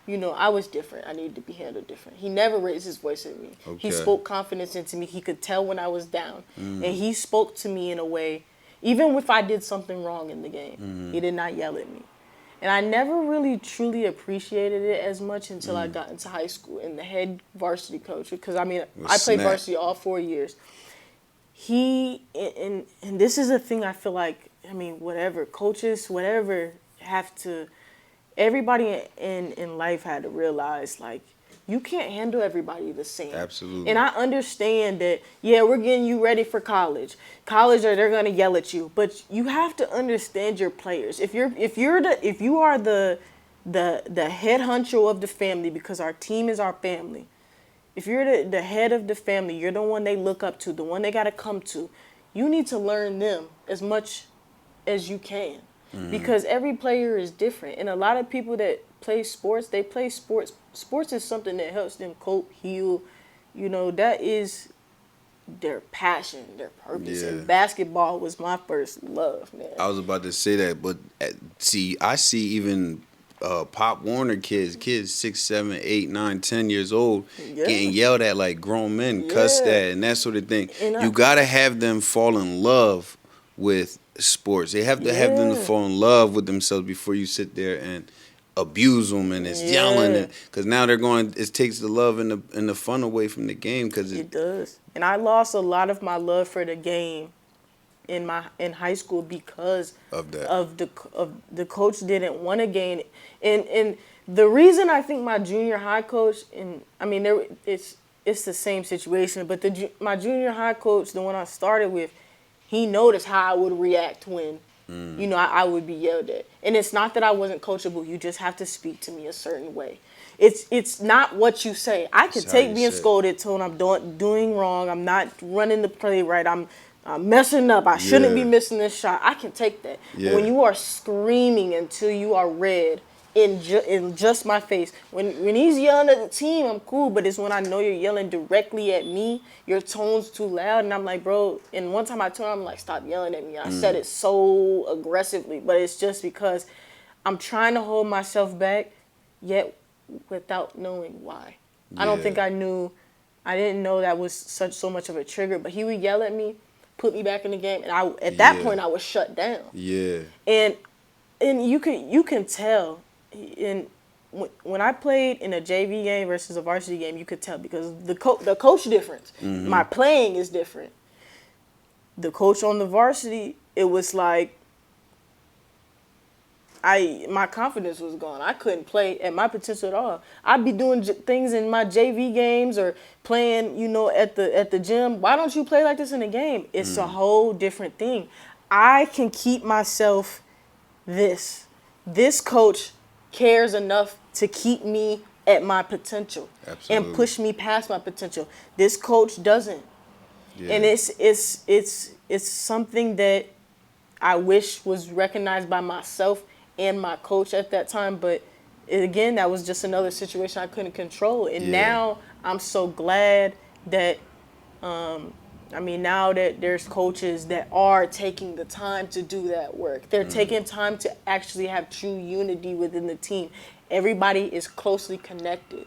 you know, I was different. I needed to be handled different. He never raised his voice at me. Okay. He spoke confidence into me. He could tell when I was down. And he spoke to me in a way, even if I did something wrong in the game, he did not yell at me. And I never really truly appreciated it as much until I got into high school. And the head varsity coach, because I mean, I played varsity all 4 years. And this is a thing I feel like, I mean, whatever, coaches, whatever, have to, everybody in life had to realize, like, you can't handle everybody the same. Absolutely. And I understand that, yeah, we're getting you ready for college. College, or they're gonna yell at you. But you have to understand your players. If you are the head honcho of the family, because our team is our family. If you're the head of the family, you're the one they look up to, the one they gotta come to. You need to learn them as much as you can. Because every player is different. And a lot of people that play sports, they play sports. Sports is something that helps them cope, heal. You know, that is their passion, their purpose. Yeah. And basketball was my first love, man. I was about to say that, but see, I see even Pop Warner kids 6, 7, 8, 9, 10 years old, getting yelled at like grown men, cussed at, and that sort of thing. And you gotta have them fall in love with sports. They have to have them to fall in love with themselves before you sit there and abuse them and it's yelling, because now they're going. It takes the love and the fun away from the game. Because it does. And I lost a lot of my love for the game in high school because of that. Of the coach didn't want to gain it. And the reason I think my junior high coach, and I mean it's the same situation, but my junior high coach, the one I started with, he noticed how I would react when, you know, I would be yelled at. And it's not that I wasn't coachable. You just have to speak to me a certain way. It's not what you say. I can take being scolded till I'm doing wrong. I'm not running the play right. I'm messing up. I shouldn't be missing this shot. I can take that. But when you are screaming until you are red in just my face, when he's yelling at the team, I'm cool. But it's when I know you're yelling directly at me, your tone's too loud, and I'm like, bro. And one time I told him, I'm like, stop yelling at me. I said it so aggressively, but it's just because I'm trying to hold myself back, yet without knowing why. I don't think I didn't know that was so much of a trigger. But he would yell at me, put me back in the game, and at that point I was shut down. Yeah. And you can tell. And when I played in a JV game versus a varsity game, you could tell because the coach difference. My playing is different. The coach on the varsity, it was like my confidence was gone. I couldn't play at my potential at all. I'd be doing things in my JV games or playing, you know, at the gym. Why don't you play like this in a game? It's a whole different thing. I can keep myself this. This coach cares enough to keep me at my potential. Absolutely. And push me past my potential. This coach doesn't. Yeah. And it's something that I wish was recognized by myself and my coach at that time, but again, that was just another situation I couldn't control. And now I'm so glad that now that there's coaches that are taking the time to do that work. They're taking time to actually have true unity within the team. Everybody is closely connected.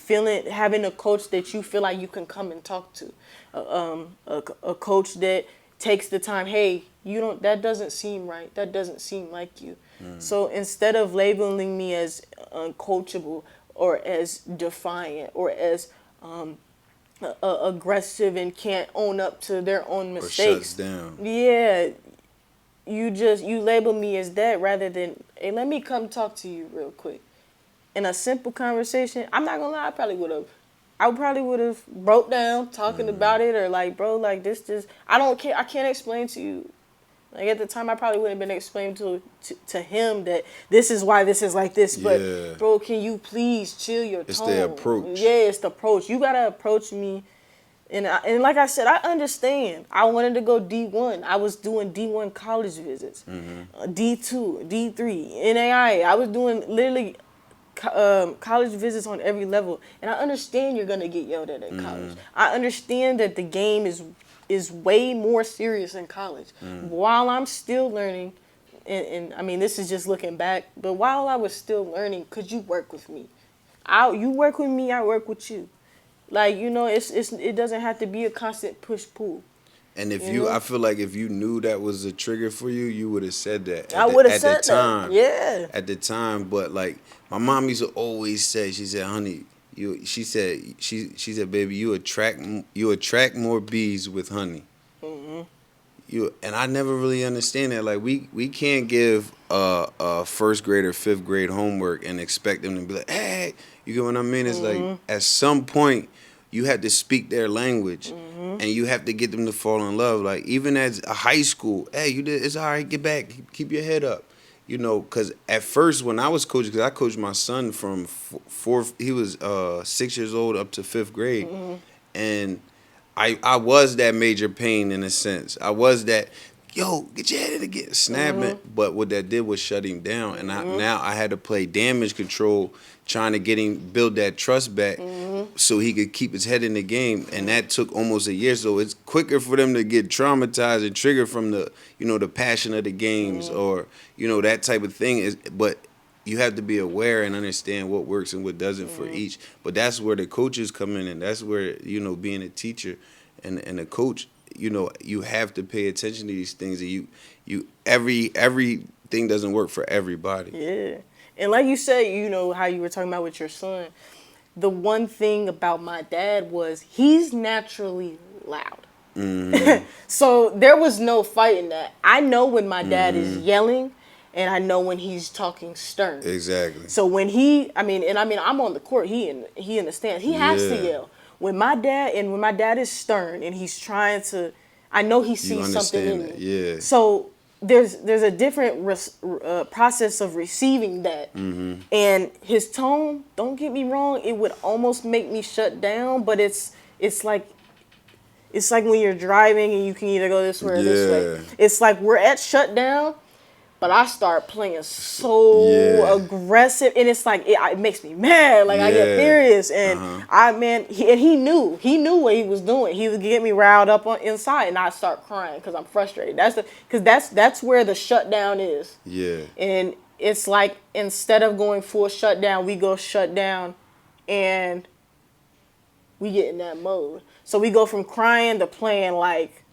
Having a coach that you feel like you can come and talk to. A coach that takes the time, hey, that doesn't seem right. That doesn't seem like you. So instead of labeling me as uncoachable or as defiant or as aggressive and can't own up to their own mistakes. Or shuts down. Yeah, you label me as that rather than, hey, let me come talk to you real quick. In a simple conversation, I'm not gonna lie, I probably would have broke down talking about it, or like, bro, like this I don't care. I can't explain to you. Like at the time, I probably wouldn't have been explaining to him that this is why this is like this. But bro, can you please chill your tone? It's the approach. Yeah, it's the approach. You gotta approach me, and like I said, I understand. I wanted to go D1. I was doing D1 college visits, D2, D3, NAI. I was doing literally college visits on every level, and I understand you're gonna get yelled at in college. I understand that the game is way more serious in college. While I'm still learning, and I mean, this is just looking back, but while I was still learning, could you work with me? You work with me, I work with you. Like, it doesn't have to be a constant push pull. And if You know? I feel like if you knew that was a trigger for you, you would have said that I would have at the said that. time. Yeah. At the time, but like my mom used to always say, she said, "Honey, she said, baby, you attract more bees with honey." Mm-hmm. And I never really understand that. Like we can't give a first grade or fifth grade homework and expect them to be like, "Hey," you get what I mean? It's like at some point you have to speak their language, and you have to get them to fall in love. Like even as a high school, hey, you did, it's all right. Get back, keep your head up. Because at first when I was coaching, because I coached my son from fourth, he was 6 years old up to fifth grade, and I was that major pain in a sense. I was that, yo, get your head in again, snapping. But what that did was shut him down, and now I had to play damage control, trying to get him build that trust back, so he could keep his head in the game. And that took almost a year. So it's quicker for them to get traumatized and triggered from the the passion of the games or that type of thing. But you have to be aware and understand what works and what doesn't for each. But that's where the coaches come in, and that's where being a teacher and a coach, you have to pay attention to these things. And everything doesn't work for everybody. Yeah, and like you said, how you were talking about with your son. The one thing about my dad was he's naturally loud. So there was no fighting that. I know when my dad is yelling, and I know when he's talking stern. Exactly. So when I'm on the court, he in the stands. He has to yell. When my dad is stern and he's trying to, I know he sees something in me. Yeah. So there's a different process of receiving that. And his tone, don't get me wrong, it would almost make me shut down, but it's like when you're driving and you can either go this way or this way. It's like we're at shutdown, but I start playing so aggressive, and it's like it makes me mad. Like I get furious, and he knew what he was doing. He would get me riled up on inside, and I start crying because I'm frustrated. That's where the shutdown is. Yeah. And it's like instead of going full shutdown, we go shut down, and we get in that mode. So we go from crying to playing like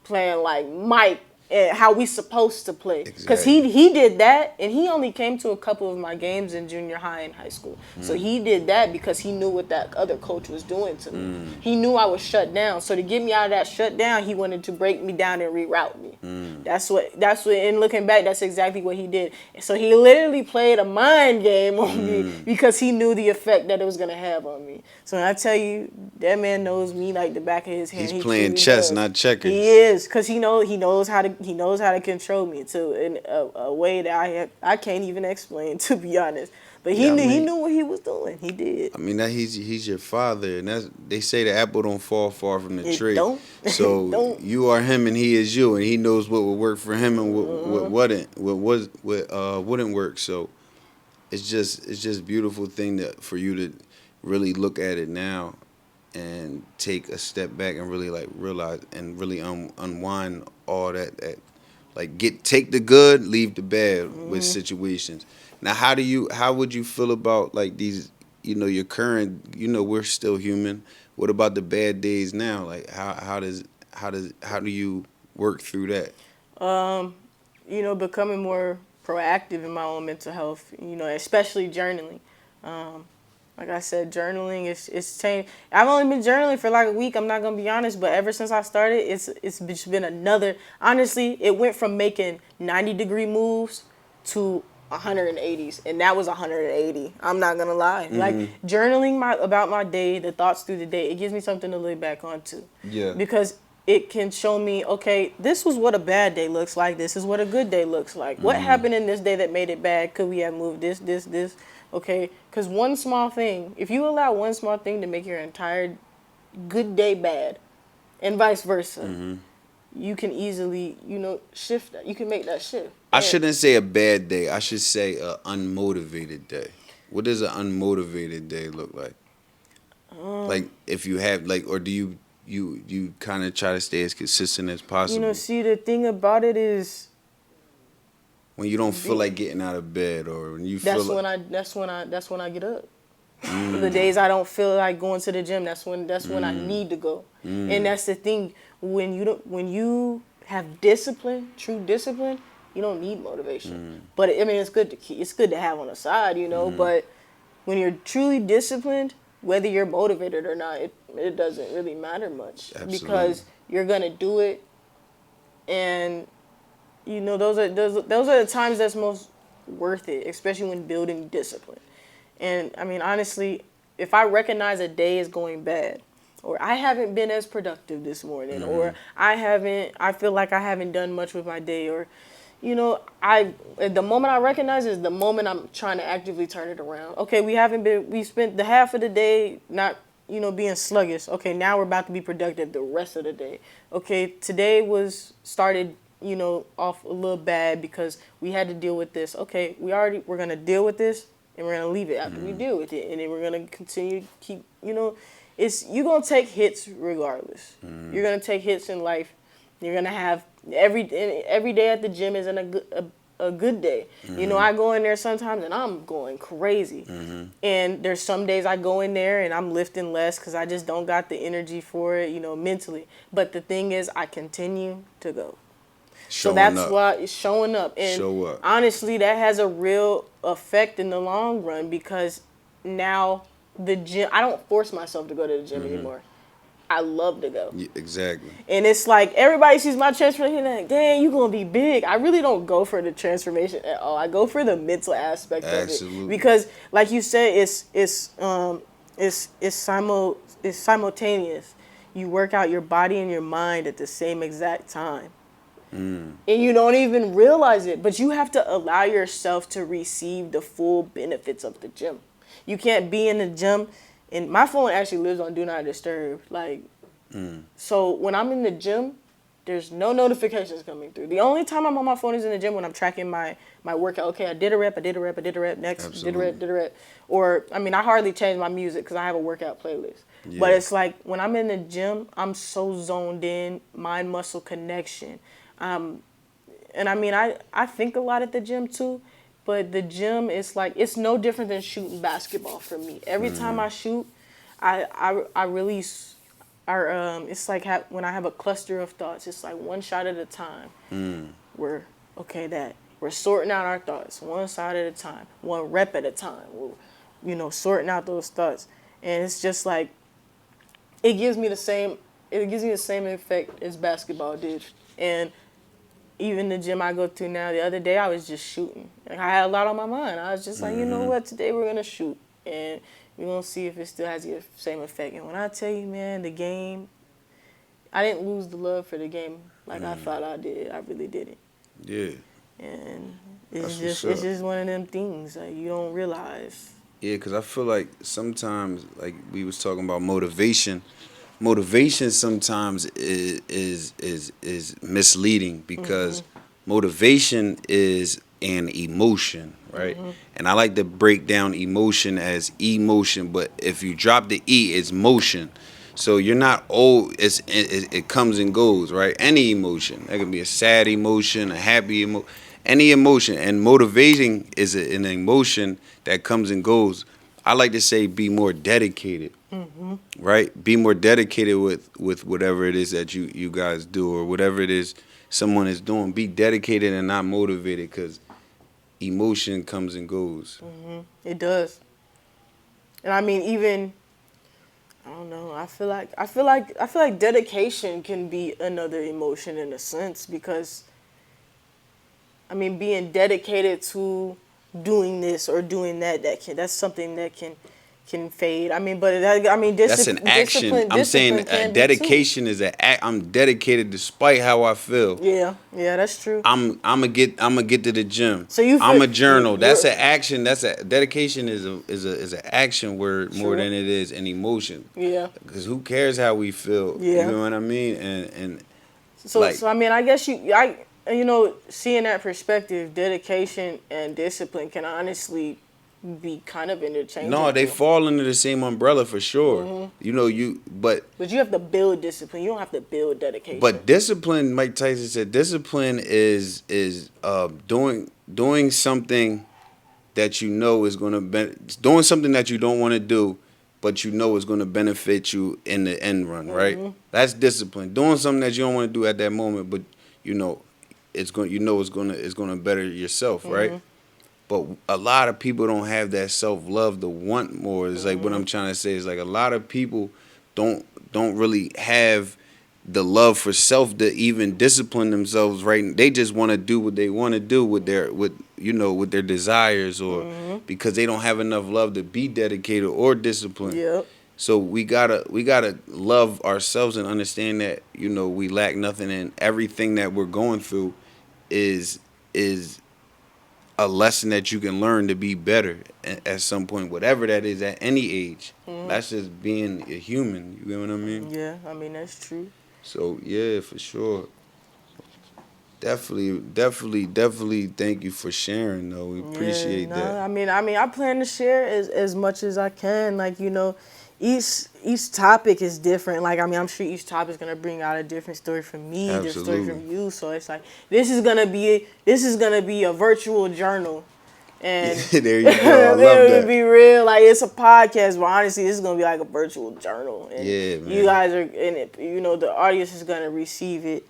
Mike and how we supposed to play. Because he did that, and he only came to a couple of my games in junior high and high school. So he did that because he knew what that other coach was doing to me. He knew I was shut down. So to get me out of that shutdown, he wanted to break me down and reroute me. That's what. And looking back, that's exactly what he did. So he literally played a mind game on me because he knew the effect that it was gonna have on me. So when I tell you, that man knows me like the back of his hand. He's playing chess, not checkers. He is, because he knows how to control me in a way that I can't even explain, to be honest. But he knew what he was doing. He did. I mean, he's your father, and they say the apple don't fall far from the tree. Don't. So Don't. you are him, and he is you, and he knows what would work for him and what wouldn't work. So it's just beautiful thing for you to really look at it now and take a step back and really like realize and really unwind all that like take the good, leave the bad with situations. Now how would you feel about like these, your current, we're still human. What about the bad days now? Like how do you work through that? Becoming more proactive in my own mental health, especially journaling. Like I said, journaling it's changed. I've only been journaling for like a week, I'm not gonna be honest, but ever since I started, it's just been another. Honestly, it went from making 90-degree moves to 180s, and that was 180. I'm not gonna lie. Like journaling about my day, the thoughts through the day, it gives me something to look back onto. Yeah. Because it can show me, okay, this was what a bad day looks like. This is what a good day looks like. What happened in this day that made it bad? Could we have moved this? Okay, because one small thing, if you allow one small thing to make your entire good day bad, and vice versa, you can easily, shift that. You can make that shift. I shouldn't say a bad day. I should say an unmotivated day. What does an unmotivated day look like? Like if you have or do you kind of try to stay as consistent as possible? See, the thing about it is, when you don't feel like getting out of bed, or when you feel that's when I get up. The days I don't feel like going to the gym, that's when I need to go. And that's the thing, when you have discipline, true discipline, you don't need motivation. But I mean, it's good to have on the side, But when you're truly disciplined, whether you're motivated or not, it doesn't really matter much. Absolutely. Because you're gonna do it, and those are the times that's most worth it, especially when building discipline. And I mean, honestly, if I recognize a day is going bad, or I haven't been as productive this morning, or I feel like I haven't done much with my day, or the moment I recognize it is the moment I'm trying to actively turn it around. Okay, we spent the half of the day not, being sluggish. Okay, now we're about to be productive the rest of the day. Okay, today started, off a little bad because we had to deal with this. Okay, we're going to deal with this, and we're going to leave it after we deal with it. And then we're going to continue to keep, you're going to take hits regardless. You're going to take hits in life. You're going to have every day at the gym isn't a good day. I go in there sometimes and I'm going crazy. And there's some days I go in there and I'm lifting less because I just don't got the energy for it, mentally. But the thing is, I continue to go. So that's why it's showing up. And honestly, that has a real effect in the long run, because now the gym, I don't force myself to go to the gym anymore. I love to go. Yeah, exactly. And it's like everybody sees my transformation like, dang, you gonna be big. I really don't go for the transformation at all. I go for the mental aspect of it. Because like you said, it's simultaneous. You work out your body and your mind at the same exact time. And you don't even realize it, but you have to allow yourself to receive the full benefits of the gym. You can't be in the gym, and my phone actually lives on Do Not Disturb. So when I'm in the gym, there's no notifications coming through. The only time I'm on my phone is in the gym when I'm tracking my workout. Okay, I did a rep, next, Absolutely. did a rep. Or, I mean, I hardly change my music because I have a workout playlist. Yeah. But it's like when I'm in the gym, I'm so zoned in, mind-muscle connection. And I mean, I think a lot at the gym too, but the gym is like, it's no different than shooting basketball for me. Every time I shoot, I release it's like when I have a cluster of thoughts, it's like one shot at a time. We're sorting out our thoughts one side at a time, one rep at a time. We're, sorting out those thoughts. And it's just like, it gives me the same effect as basketball did. And even the gym I go to now, the other day I was just shooting. Like, I had a lot on my mind. I was just like, you know what, today we're going to shoot. And we're going to see if it still has the same effect. And when I tell you, man, the game, I didn't lose the love for the game like I thought I did. I really didn't. Yeah. And it's just one of them things like you don't realize. Yeah, because I feel like sometimes, like we was talking about motivation sometimes is misleading, because motivation is an emotion, right? And I like to break down emotion as emotion, but if you drop the E, it's motion. So you're not old. It comes and goes, right? Any emotion. That can be a sad emotion, a happy emotion, any emotion. And motivating is an emotion that comes and goes. I like to say be more dedicated, right? Be more dedicated with whatever it is that you guys do, or whatever it is someone is doing. Be dedicated and not motivated, because emotion comes and goes. It does. And I mean, even, I don't know, I feel like dedication can be another emotion in a sense, because I mean, being dedicated to doing this or doing that's something that can fade. I mean, but that's an action. I'm saying dedication is I'm dedicated despite how I feel. Yeah, that's true. I'm gonna get to the gym. So I'm a journal. That's an action. That's a dedication is an action word more than it is an emotion. Yeah. Because who cares how we feel? Yeah. You know what I mean? And so I mean, I guess seeing that perspective, dedication and discipline can honestly be kind of interchangeable. No, they fall under the same umbrella for sure. But you have to build discipline. You don't have to build dedication. But discipline, Mike Tyson said, discipline is doing something that you know is going to doing something that you don't want to do, but you know is going to benefit you in the end run, right? That's discipline. Doing something that you don't want to do at that moment, but you know it's going to better yourself, right? But a lot of people don't have that self-love to want more. It's like what I'm trying to say is like a lot of people don't really have the love for self to even discipline themselves, right? They just want to do what they want to do with their desires, or because they don't have enough love to be dedicated or disciplined. Yep. So we gotta love ourselves and understand that we lack nothing, and everything that we're going through is a lesson that you can learn to be better at some point, whatever that is, at any age. That's just being a human. You get what I mean? Yeah, I mean that's true. So yeah, for sure. Definitely. Thank you for sharing, though. We appreciate that. I mean, I plan to share as much as I can. Like each topic is different. Like I mean, I'm sure each topic is gonna bring out a different story from me, different story from you. So it's like this is gonna be a virtual journal. And there you go. I love that. To be real, like it's a podcast, but honestly, this is gonna be like a virtual journal. And yeah, man. You guys are in it. The audience is gonna receive it,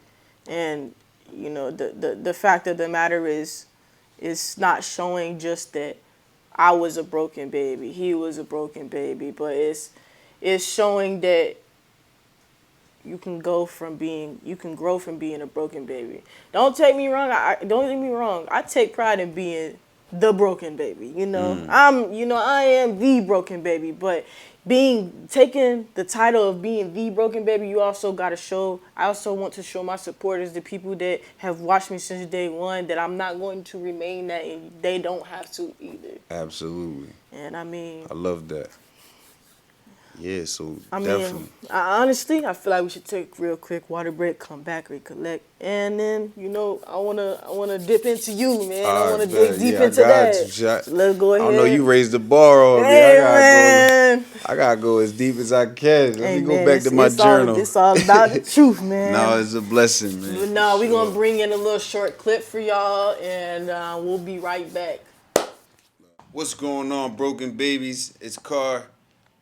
and the fact of the matter is, it's not showing just that I was a broken baby, he was a broken baby, but it's showing that you can grow from being a broken baby. Don't take me wrong. I take pride in being the broken baby. I am the broken baby, but taking the title of being the broken baby, I also want to show my supporters, the people that have watched me since day one, that I'm not going to remain that, and they don't have to either. Absolutely. And I mean, I love that. Yeah, so definitely. Honestly, I feel like we should take a real quick water break, come back, recollect, and then I wanna dip into you, man. I wanna dig deep into that. So let's go ahead. I know you raised the bar on me. I gotta go as deep as I can. Let me go back to my journal. It's all about the truth, man. No, it's a blessing, man. But no, we're gonna bring in a little short clip for y'all, and we'll be right back. What's going on, broken babies? It's Car.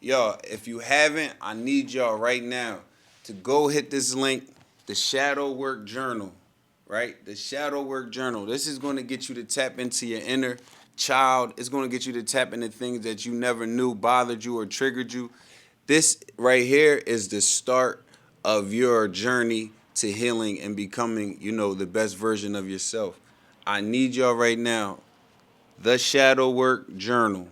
Y'all, if you haven't, I need y'all right now to go hit this link, the Shadow Work Journal, right? The Shadow Work Journal. This is going to get you to tap into your inner child. It's going to get you to tap into things that you never knew bothered you or triggered you. This right here is the start of your journey to healing and becoming, the best version of yourself. I need y'all right now, the Shadow Work Journal.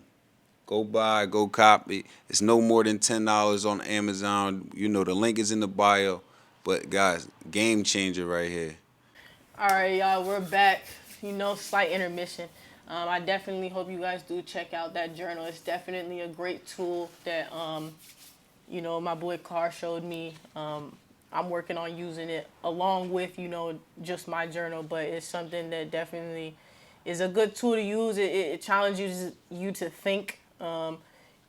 Go buy, go copy. It's no more than $10 on Amazon. The link is in the bio. But guys, game changer right here. All right, y'all, we're back. Slight intermission. I definitely hope you guys do check out that journal. It's definitely a great tool that my boy Carr showed me. I'm working on using it along with just my journal, but it's something that definitely is a good tool to use. It challenges you to think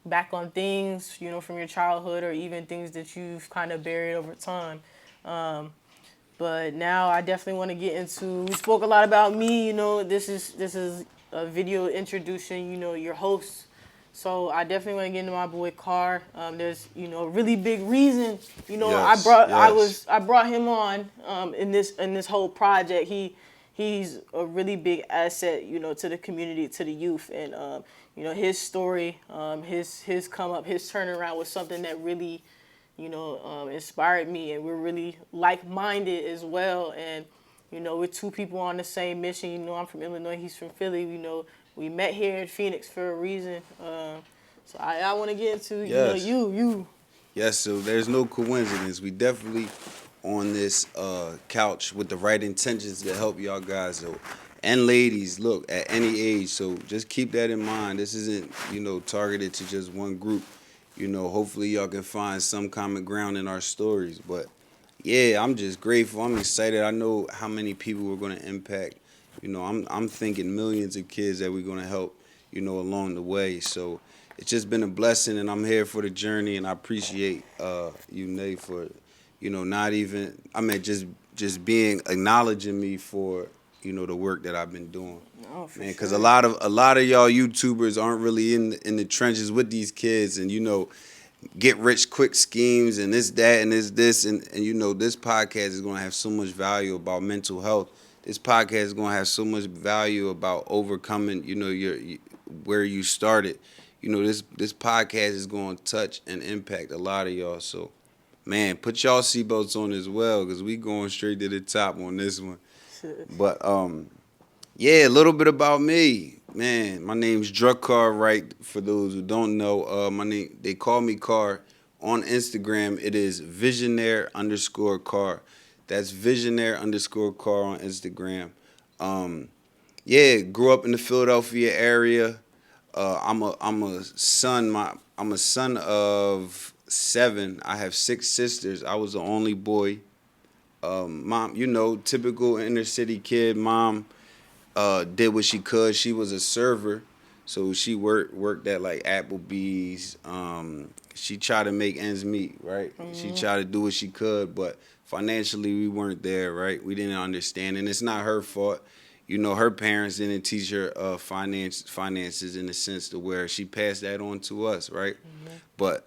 back on things, from your childhood, or even things that you've kind of buried over time. But now I definitely want to get into, we spoke a lot about me, this is a video introducing, your host. So I definitely want to get into my boy Carr. There's, a really big reason, Yes, I brought him on in this whole project. He's a really big asset, to the community, to the youth, and his story, his come up, his turnaround was something that really, inspired me, and we're really like-minded as well. And we're two people on the same mission. I'm from Illinois, he's from Philly. We met here in Phoenix for a reason. So I want to get into you. Yes, so there's no coincidence. We definitely on this couch with the right intentions to help y'all guys out. And ladies, look, at any age. So just keep that in mind. This isn't, targeted to just one group. Hopefully y'all can find some common ground in our stories. But yeah, I'm just grateful. I'm excited. I know how many people we're going to impact. I'm thinking millions of kids that we're going to help, along the way. So it's just been a blessing, and I'm here for the journey, and I appreciate you, Nate, for, not even, just acknowledging me for, the work that I've been doing. Oh, for Man, sure. because a lot of y'all YouTubers aren't really in the trenches with these kids, and get rich quick schemes and this that and this and this podcast is gonna have so much value about mental health. This podcast is gonna have so much value about overcoming where you started. This podcast is gonna touch and impact a lot of y'all. So, man, put y'all seatbelts on as well, because we going straight to the top on this one. But yeah, a little bit about me. Man, my name's Drug right? For those who don't know, they call me Car. On Instagram, it is visionaire_car. That's visionaire_car on Instagram. Yeah, grew up in the Philadelphia area. I'm a son of 7. I have 6 sisters. I was the only boy. Mom, typical inner city kid. Mom did what she could. She was a server, so she worked at like Applebee's. She tried to make ends meet, right? Mm-hmm. She tried to do what she could, but financially we weren't there, right? We didn't understand, and it's not her fault. Her parents didn't teach her finances in the sense to where she passed that on to us, right? Mm-hmm. But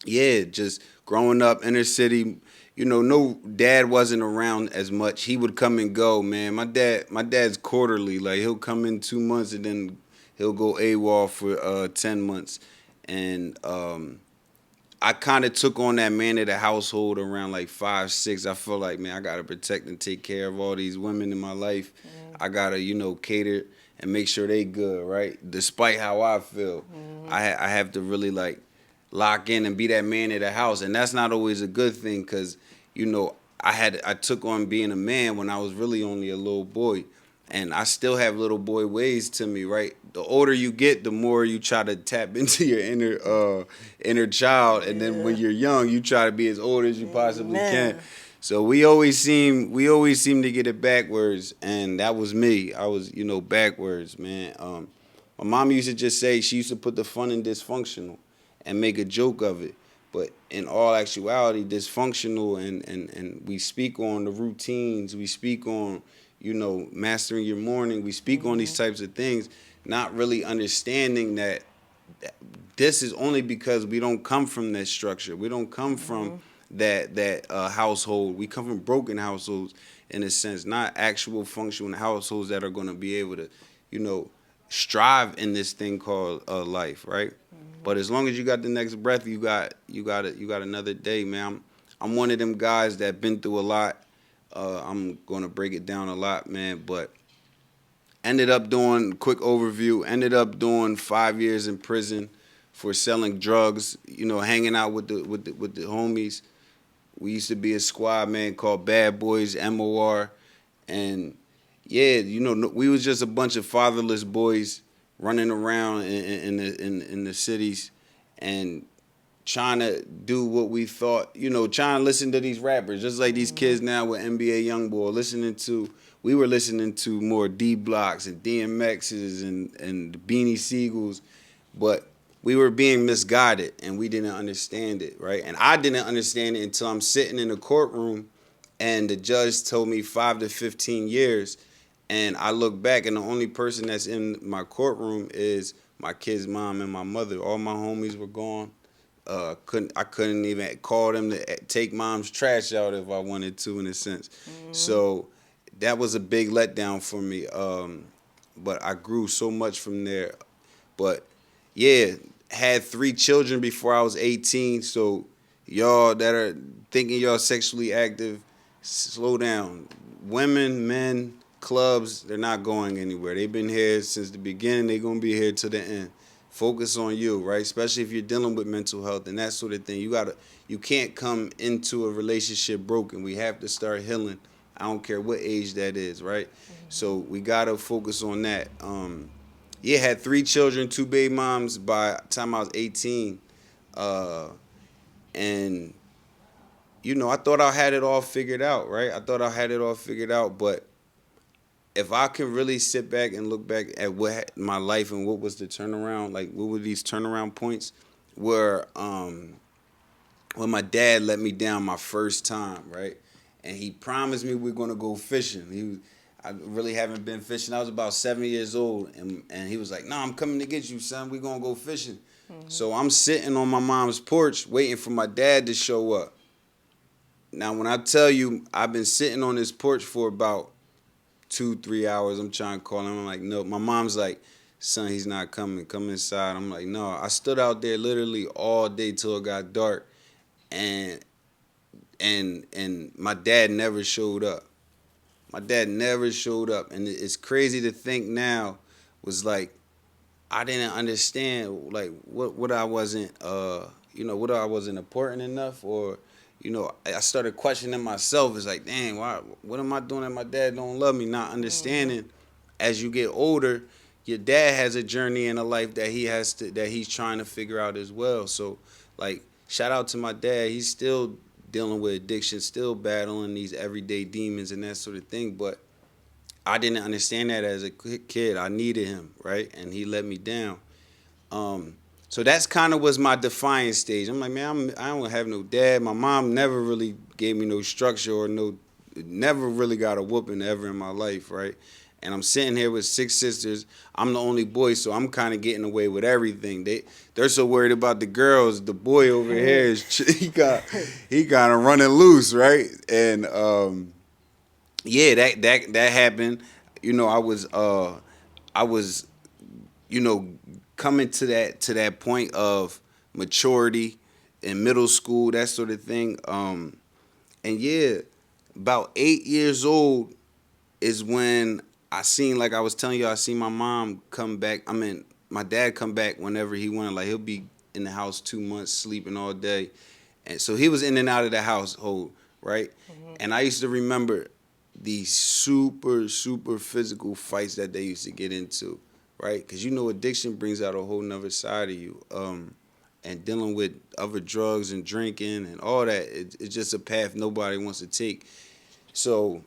yeah, just growing up inner city. No dad wasn't around as much. He would come and go, man. My dad's quarterly. Like, he'll come in 2 months and then he'll go AWOL for 10 months. And I kind of took on that man of the household around like 5, 6. I feel like, man, I got to protect and take care of all these women in my life. Mm-hmm. I got to, cater and make sure they good, right? Despite how I feel. Mm-hmm. I have to really, like, lock in and be that man of the house, and that's not always a good thing, because I took on being a man when I was really only a little boy, and I still have little boy ways to me, right? The older you get, the more you try to tap into your inner child, and then when you're young, you try to be as old as you possibly can. So we always seem to get it backwards, and that was me. I was backwards, man. My mom used to just say, she used to put the fun in dysfunctional and make a joke of it. But in all actuality, dysfunctional, and we speak on the routines, we speak on, mastering your morning, we speak on these types of things, not really understanding that this is only because we don't come from that structure. We don't come from that household. We come from broken households, in a sense, not actual functional households that are going to be able to, strive in this thing called life, right? But as long as you got the next breath, you got another day, man. I'm one of them guys that been through a lot. I'm gonna break it down a lot, man. But ended up doing, quick overview. Ended up doing 5 years in prison for selling drugs. Hanging out with the homies. We used to be a squad, man, called Bad Boys MOR, and yeah, we was just a bunch of fatherless boys running around in the cities and trying to do what we thought, trying to listen to these rappers, just like these kids now with NBA Youngboy, we were listening to more D Blocks and DMXs and the Beanie Siegels, but we were being misguided and we didn't understand it, right? And I didn't understand it until I'm sitting in a courtroom and the judge told me 5 to 15 years. And I look back, and the only person that's in my courtroom is my kid's mom and my mother. All my homies were gone. I couldn't even call them to take mom's trash out if I wanted to, in a sense. Mm-hmm. So that was a big letdown for me. But I grew so much from there. But yeah, had 3 children before I was 18. So y'all that are thinking y'all sexually active, slow down. Women, men, clubs, they're not going anywhere. They've been here since the beginning. They're going to be here to the end. Focus on you, right? Especially if you're dealing with mental health and that sort of thing. You can't come into a relationship broken. We have to start healing. I don't care what age that is, right? Mm-hmm. So we got to focus on that. Yeah, had 3 children, 2 baby moms by the time I was 18. And, I thought I had it all figured out, right? But if I can really sit back and look back at what my life and what was the turnaround, like what were these turnaround points, where when my dad let me down my first time, right? And he promised me we're gonna go fishing. I really haven't been fishing. I was about 7 years old, and he was like, "No, I'm coming to get you, son. We gonna go fishing." So I'm sitting on my mom's porch waiting for my dad to show up. Now, when I tell you, I've been sitting on this porch for about 2, 3 hours. I'm trying to call him. I'm like, no. My mom's like, son, he's not coming. Come inside. I'm like, no. I stood out there literally all day till it got dark, and my dad never showed up. My dad never showed up, and it's crazy to think now was like I didn't understand like what I wasn't what I wasn't important enough, or I started questioning myself. It's like, dang, why, what am I doing that my dad don't love me? Not understanding as you get older, your dad has a journey in a life that he's trying to figure out as well. So like, shout out to my dad. He's still dealing with addiction, still battling these everyday demons and that sort of thing. But I didn't understand that as a kid. I needed him, right? And he let me down. So that's kind of was my defiance stage. I'm like, man, I don't have no dad. My mom never really gave me no structure or never really got a whooping ever in my life, right? And I'm sitting here with 6 sisters. I'm the only boy, so I'm kind of getting away with everything. They're so worried about the girls. The boy over here he got him running loose, right? And yeah, that happened. I was coming to that point of maturity in middle school, that sort of thing. And yeah, about 8 years old is when I seen, like I was telling you, I seen my mom come back. I mean, my dad come back whenever he wanted. Like, he'll be in the house 2 months, sleeping all day. And so he was in and out of the household, right? Mm-hmm. And I used to remember these super, super physical fights that they used to get into, right? Because addiction brings out a whole nother side of you. And dealing with other drugs and drinking and all that, it's just a path nobody wants to take. So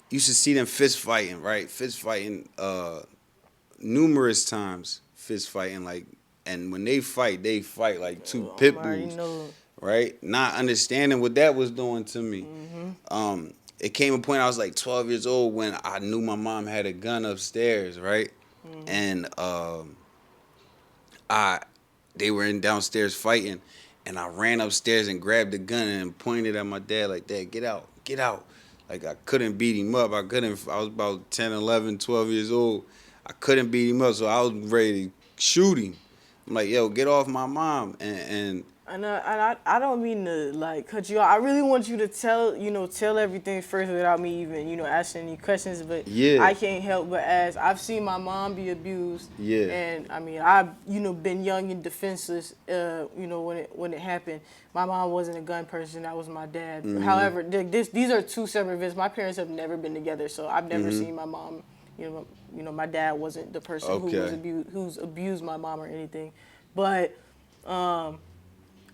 you should see them fist fighting, right? Fist fighting numerous times, fist fighting, like, and when they fight like two pit bulls, right? Not understanding what that was doing to me. Mm-hmm. It came a point I was like 12 years old when I knew my mom had a gun upstairs, right? Mm-hmm. And they were in downstairs fighting, and I ran upstairs and grabbed the gun and pointed at my dad like, "Dad, get out, get out." Like, I couldn't beat him up. I was about 10, 11, 12 years old. I couldn't beat him up, so I was ready to shoot him. I'm like, yo, get off my mom. And I don't mean to like cut you off. I really want you to tell everything first without me even asking any questions. But yeah, I can't help but ask. I've seen my mom be abused. Yeah, and I mean, I've been young and defenseless. When it happened, my mom wasn't a gun person. That was my dad. Mm-hmm. However, these are two separate events. My parents have never been together, so I've never mm-hmm. seen my mom. My dad wasn't the person who's abused my mom or anything, but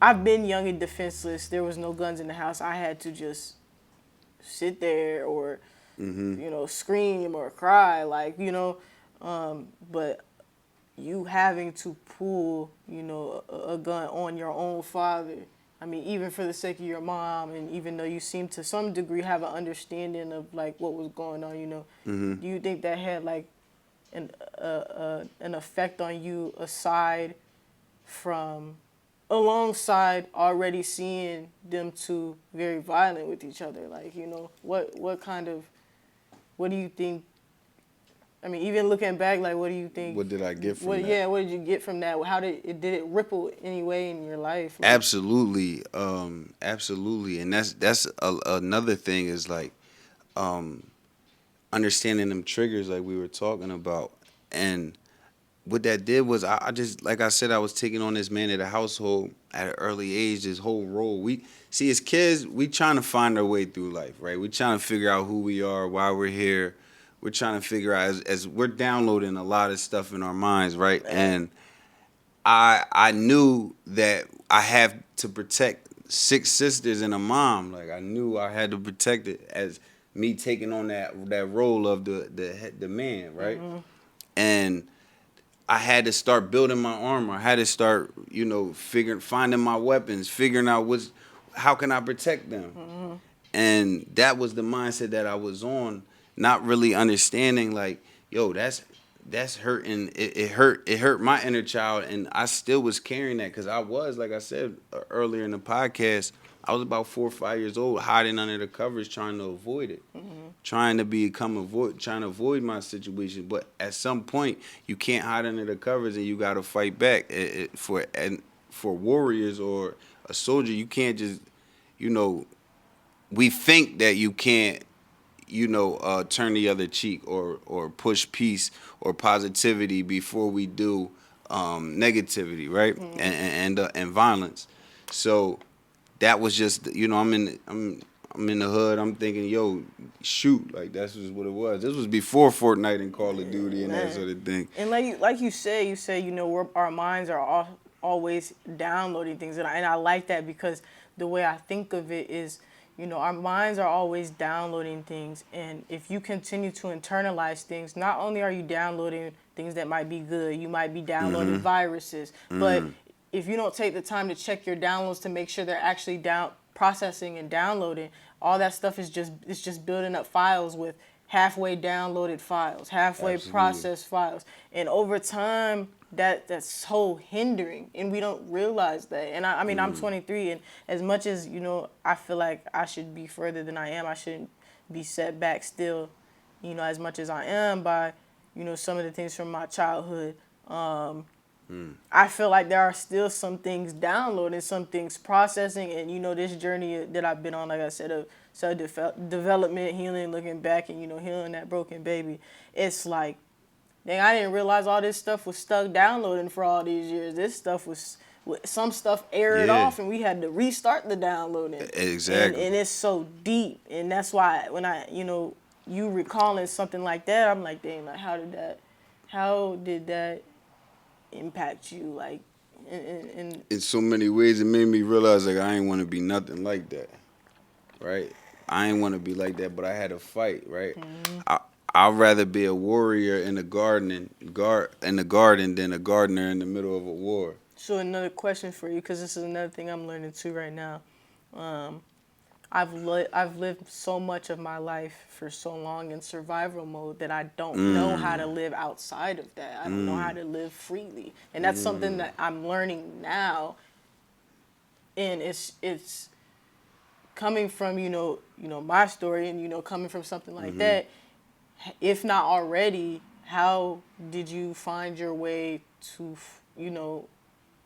I've been young and defenseless. There was no guns in the house. I had to just sit there or, mm-hmm. Scream or cry, but you having to pull, a gun on your own father. I mean, even for the sake of your mom, and even though you seem to some degree have an understanding of like what was going on, mm-hmm. do you think that had like an effect on you alongside already seeing them two very violent with each other? Like, what do you think? I mean, even looking back, like, what do you think? What did I get from that? Yeah, what did you get from that? How did it ripple any way in your life? Like, absolutely, absolutely, and that's another thing is like understanding them triggers, like we were talking about, and what that did was I just, like I said, I was taking on this man of the household at an early age, this whole role. We see as kids, we trying to find our way through life, right? We trying to figure out who we are, why we're here. We're trying to figure out as we're downloading a lot of stuff in our minds, right? And I knew that I have to protect 6 sisters and a mom. Like, I knew I had to protect it as me taking on that role of the man, right? Mm-hmm. And I had to start building my armor. I had to start, finding my weapons, figuring out how can I protect them. Mm-hmm. And that was the mindset that I was on. not really understanding like, yo, that's hurting. It hurt my inner child, and I still was carrying that because I was, like I said earlier in the podcast, I was about 4 or 5 years old, hiding under the covers, trying to avoid it, trying to avoid my situation. But at some point, you can't hide under the covers, and you got to fight back. For warriors or a soldier, you can't just, you know, we think that you can't, turn the other cheek or push peace or positivity before we do negativity, right? And violence. So that was just, I'm in the hood. I'm thinking, yo, shoot, like that's just what it was. This was before Fortnite and Call of Duty and that sort of thing. And like you say, our minds are always downloading things, and I like that because the way I think of it is, our minds are always downloading things, and if you continue to internalize things, not only are you downloading things that might be good, you might be downloading viruses, but if you don't take the time to check your downloads to make sure they're actually processing and downloading, all that stuff is just building up files with halfway downloaded files, halfway processed files, and over time that's so hindering, and we don't realize that. And I mean, I'm 23, and as much as I feel like I should be further than I am, I shouldn't be set back still, as much as I am by some of the things from my childhood. I feel like there are still some things downloading, some things processing, and this journey that I've been on, like I said, of self-development, healing, looking back, and healing that broken baby. It's like, dang, I didn't realize all this stuff was stuck downloading for all these years. This stuff was, some stuff aired off, and we had to restart the downloading. Exactly. And it's so deep, and that's why when you recalling something like that, I'm like, dang, like how did that impact you, like in so many ways? It made me realize like I ain't want to be nothing like that, right? I ain't want to be like that, but I had to fight, right? I'd rather be a warrior in the garden than a gardener in the middle of a war. So another question for you, because this is another thing I'm learning too right now. I've lived so much of my life for so long in survival mode that I don't know how to live outside of that. I don't know how to live freely, and that's something that I'm learning now. And it's coming from my story, and coming from something like that. If not already, how did you find your way to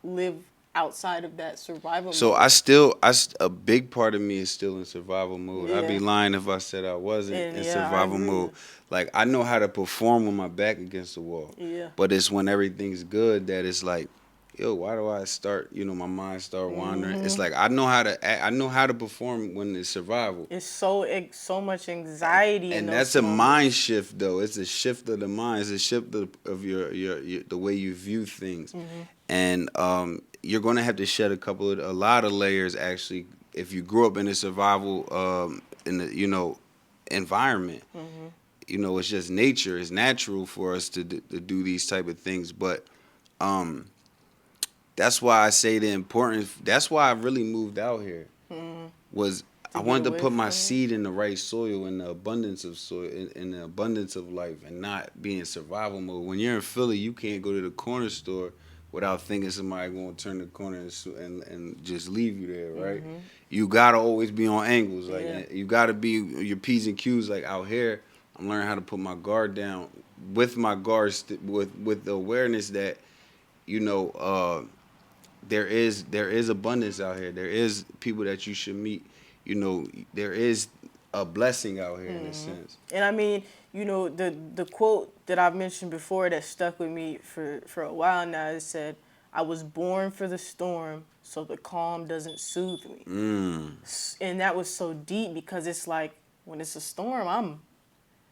live outside of that survival So mode? a big part of me is still in survival mode. I'd be lying if I said I wasn't in survival mode. Like, I know how to perform with my back against the wall. Yeah. But it's when everything's good that it's like, yo, why do I start, my mind start wandering? It's like I know how to perform when it's survival. It's so much anxiety. And in that's those a moments. mind shift, though. It's a shift of the mind. It's a shift of your the way you view things. And you're going to have to shed a lot of layers, actually, if you grew up in a survival in the environment. It's just nature. It's natural for us to do these type of things. But that's why I say the importance. That's why I really moved out here. Was I wanted to put my seed in the right soil, in the abundance of soil, in the abundance of life, and not be in survival mode. When you're in Philly, you can't go to the corner store without thinking somebody going to turn the corner and just leave you there, right? You gotta always be on angles, like you gotta be your P's and Q's. Like out here, I'm learning how to put my guard down with my guards, with the awareness that there is abundance out here. There is people that you should meet. There is a blessing out here in a sense. And I mean, the quote that I've mentioned before that stuck with me for a while now, it said, "I was born for the storm, so the calm doesn't soothe me." And that was so deep because it's like when it's a storm,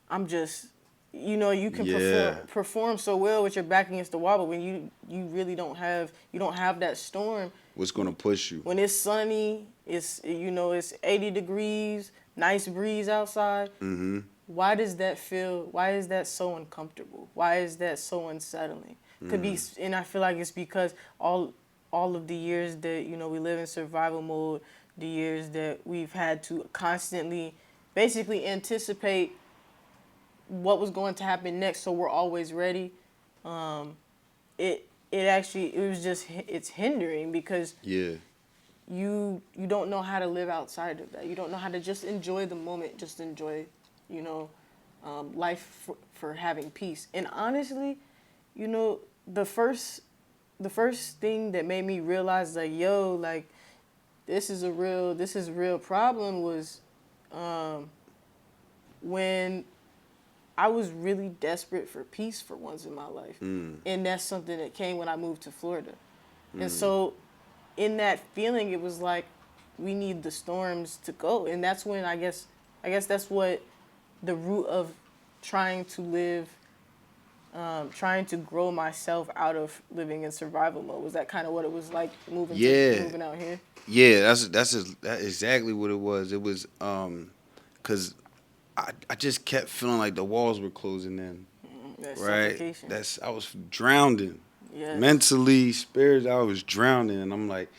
I'm just, you can perform so well with your back against the wall, but when you really don't have that storm. What's gonna push you? When it's sunny, it's 80 degrees, nice breeze outside. Why does that feel? Why is that so uncomfortable? Why is that so unsettling? Could be, and I feel like it's because all of the years that we live in survival mode, the years that we've had to constantly, basically anticipate what was going to happen next, so we're always ready. It's hindering because you don't know how to live outside of that. You don't know how to just enjoy the moment, just enjoy, you know, life for having peace. And honestly, you know, the first thing that made me realize like, yo, like this is a real problem was when I was really desperate for peace for once in my life. And that's something that came when I moved to Florida. And so in that feeling, it was like, we need the storms to go. And that's when I guess that's what the root of trying to live, trying to grow myself out of living in survival mode. Was that kind of what it was like moving out here? Yeah, that's exactly what it was. It was because I just kept feeling like the walls were closing in. That right? suffocation. I was drowning. Yes. Mentally, spiritually, I was drowning. And I'm like,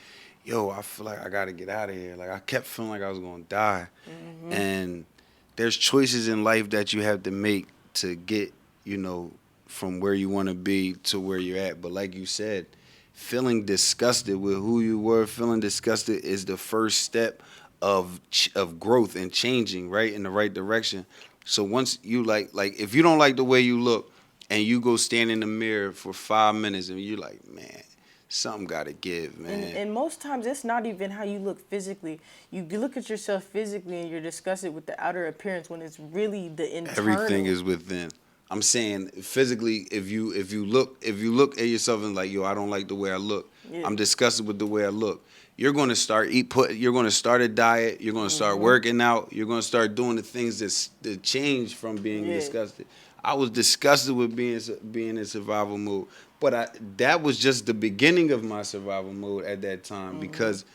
yo, I feel like I got to get out of here. Like, I kept feeling like I was going to die. And there's choices in life that you have to make to get, you know, from where you want to be to where you're at. But like you said, feeling disgusted with who you were, feeling disgusted is the first step of growth and changing, right, in the right direction. So once you like if you don't like the way you look and you go stand in the mirror for 5 minutes and you're like, man, something got to give, man. And most times it's not even how you look physically. You look at yourself physically and you're disgusted with the outer appearance when it's really the internal. Everything is within. I'm saying physically, if you look at yourself and like, yo, I don't like the way I look. Yeah. I'm disgusted with the way I look. You're going to start you're going to start a diet. You're going to start working out. You're going to start doing the things that change from being disgusted. I was disgusted with being in survival mode, but that was just the beginning of my survival mode at that time because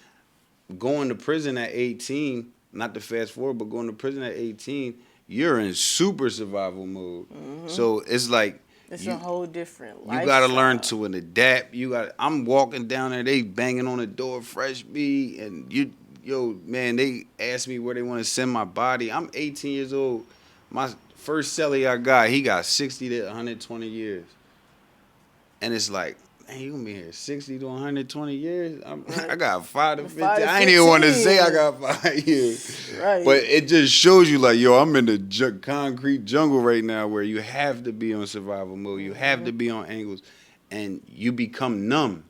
going to prison at 18, not to fast forward, but going to prison at 18, you're in super survival mode. So it's like it's a whole different lifestyle. You got to learn to adapt. I'm walking down there, they banging on the door, fresh meat, and they asked me where they want to send my body. I'm 18 years old. My first cellie I got, he got 60 to 120 years. And it's like, man, you gonna be here 60 to 120 years? I got 5 to 50. I ain't even want to say I got 5 years. Right. But it just shows you like, yo, I'm in the concrete jungle right now where you have to be on survival mode. You have to be on angles. And you become numb.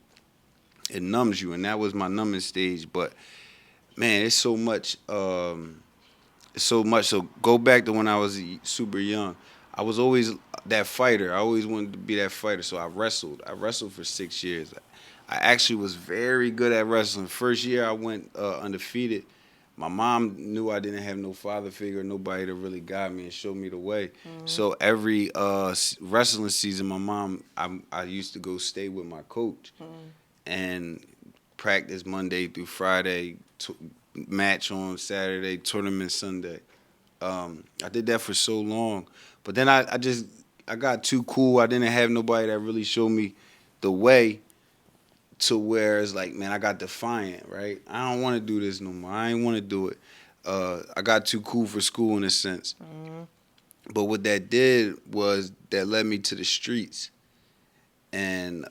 It numbs you. And that was my numbing stage. But, man, it's so much. So go back to when I was super young. I was always that fighter. I always wanted to be that fighter. So I wrestled. I wrestled for 6 years. I actually was very good at wrestling. First year I went undefeated. My mom knew I didn't have no father figure, nobody to really guide me and show me the way. So every wrestling season, my mom, I used to go stay with my coach and practice Monday through Friday, match on Saturday, tournament Sunday. I did that for so long. But then I got too cool. I didn't have nobody that really showed me the way to where it's like, man, I got defiant, right? I don't want to do this no more. I ain't want to do it. I got too cool for school in a sense. But what that did was that led me to the streets. And,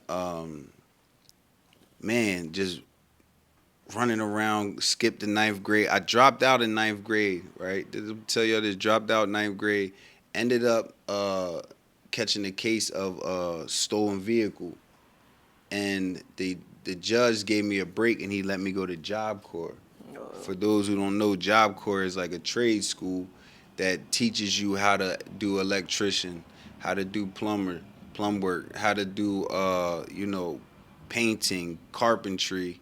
man, just running around, skipped the 9th grade. I dropped out in 9th grade, right? I'll tell y'all this, dropped out 9th grade. Ended up catching a case of a stolen vehicle. And the judge gave me a break and he let me go to Job Corps. For those who don't know, Job Corps is like a trade school that teaches you how to do electrician, how to do plum work, how to do painting, carpentry,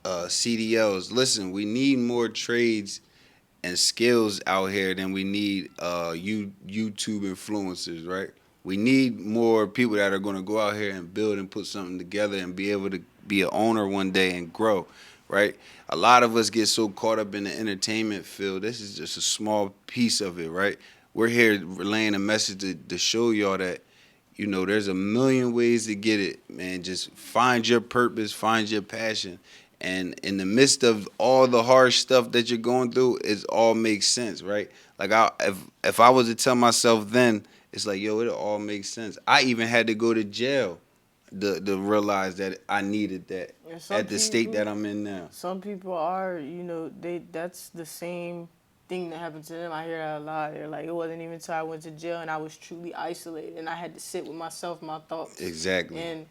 CDLs. Listen, we need more trades and skills out here than we need YouTube influencers, right? We need more people that are going to go out here and build and put something together and be able to be an owner one day and grow, right? A lot of us get so caught up in the entertainment field. This is just a small piece of it, right? We're here relaying a message to show y'all that, there's a million ways to get it, man. Just find your purpose, find your passion, And in the midst of all the harsh stuff that you're going through, it all makes sense, right? Like if I was to tell myself then, it's like, yo, it all makes sense. I even had to go to jail to realize that I needed that And some at the state people, that I'm in now. some people are, that's the same thing that happened to them. I hear that a lot. They're like, it wasn't even until I went to jail and I was truly isolated and I had to sit with myself, my thoughts. Exactly. And,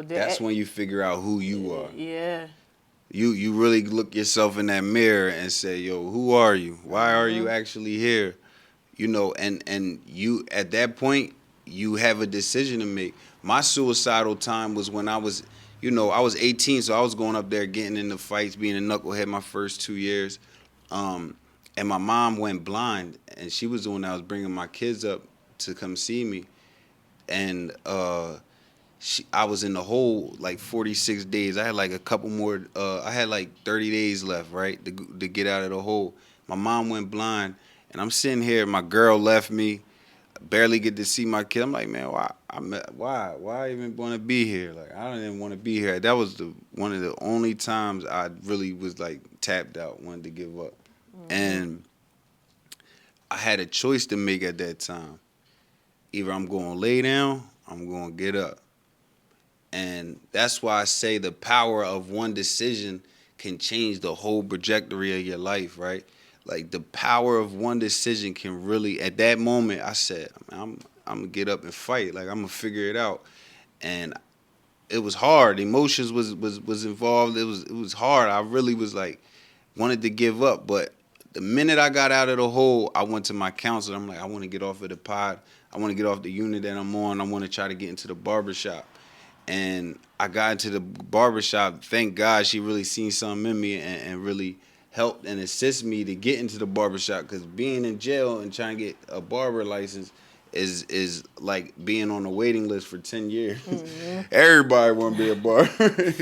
That's when you figure out who you are. Yeah. You really look yourself in that mirror and say, yo, who are you? Why are you actually here? And you at that point you have a decision to make. My suicidal time was when I was 18, so I was going up there getting into fights, being a knucklehead my first 2 years. And my mom went blind, and she was the one that was bringing my kids up to come see me. And I was in the hole like 46 days. I had like a couple more. I had like 30 days left, right, to get out of the hole. My mom went blind, and I'm sitting here. My girl left me. Barely get to see my kid. I'm like, man, why even want to be here? Like, I don't even want to be here. That was one of the only times I really was like tapped out, wanted to give up, and I had a choice to make at that time. Either I'm going to lay down, I'm going to get up. And that's why I say the power of one decision can change the whole trajectory of your life, right? Like the power of one decision can really, at that moment, I said, I'm gonna get up and fight. Like I'm gonna figure it out. And it was hard. Emotions was involved. It was hard. I really was like wanted to give up, but the minute I got out of the hole, I went to my counselor. I'm like, I want to get off of the pod. I want to get off the unit that I'm on. I want to try to get into the barbershop. And I got into the barbershop. Thank God she really seen something in me and really helped and assist me to get into the barbershop, because being in jail and trying to get a barber license is like being on a waiting list for 10 years. Everybody want to be a barber.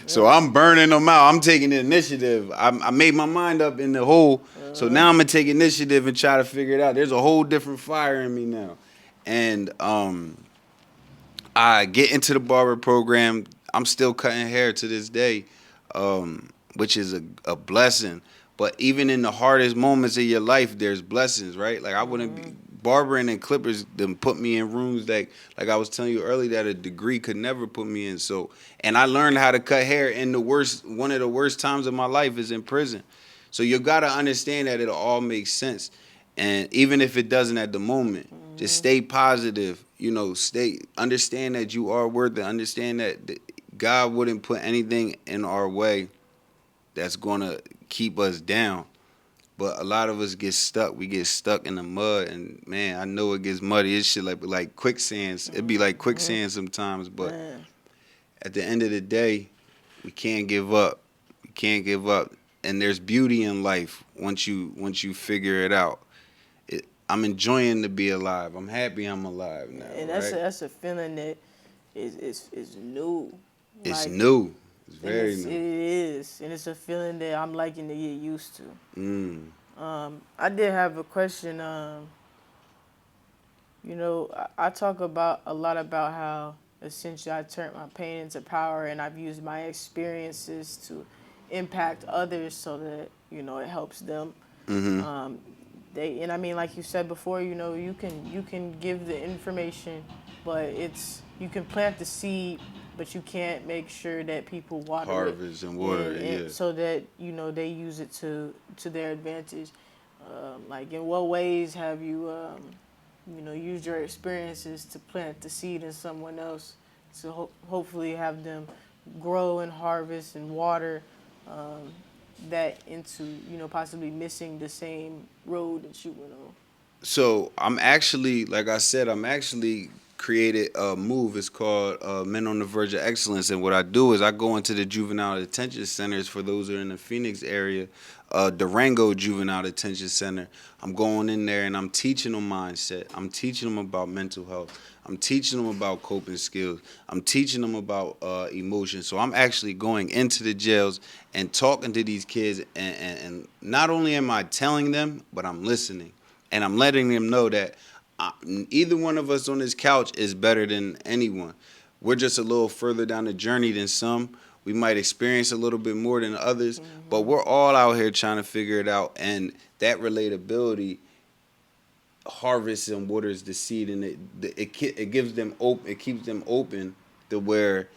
So I'm burning them out. I'm taking the initiative. I made my mind up in the hole. So now I'm going to take initiative and try to figure it out. There's a whole different fire in me now. And I get into the barber program. I'm still cutting hair to this day, which is a blessing. But even in the hardest moments of your life, there's blessings, right? Like I wouldn't be barbering and clippers them put me in rooms like I was telling you earlier that a degree could never put me in. So, and I learned how to cut hair in one of the worst times of my life is in prison. So you gotta understand that it all makes sense. And even if it doesn't at the moment, just stay positive. Understand that you are worth it. Understand that God wouldn't put anything in our way that's gonna keep us down. But a lot of us get stuck. We get stuck in the mud, and man, I know it gets muddy. It's shit like quicksands. It'd be like quicksand sometimes. But at the end of the day, we can't give up. We can't give up. And there's beauty in life once you figure it out. I'm enjoying to be alive. I'm happy I'm alive now. And right? that's a feeling that is new. It's new. It's very new. It is, and it's a feeling that I'm liking to get used to. I did have a question. I talk a lot about how essentially I turned my pain into power, and I've used my experiences to impact others so that it helps them. Like you said before, you can give the information, but you can plant the seed, but you can't make sure that people water harvest and water and so that they use it to their advantage. Like in what ways have you used your experiences to plant the seed in someone else to hopefully have them grow and harvest and water that into possibly missing the same road that you went on? So I'm actually, like I said, created a move. It's called Men on the Verge of Excellence. And what I do is I go into the juvenile detention centers for those who are in the Phoenix area, Durango Juvenile Detention Center. I'm going in there and I'm teaching them mindset. I'm teaching them about mental health. I'm teaching them about coping skills. I'm teaching them about emotions. So I'm actually going into the jails and talking to these kids. And not only am I telling them, but I'm listening. And I'm letting them know that either one of us on this couch is better than anyone. We're just a little further down the journey than some, We might experience a little bit more than others, but we're all out here trying to figure it out. And that relatability harvests and waters the seed, and it gives them open. It keeps them open to where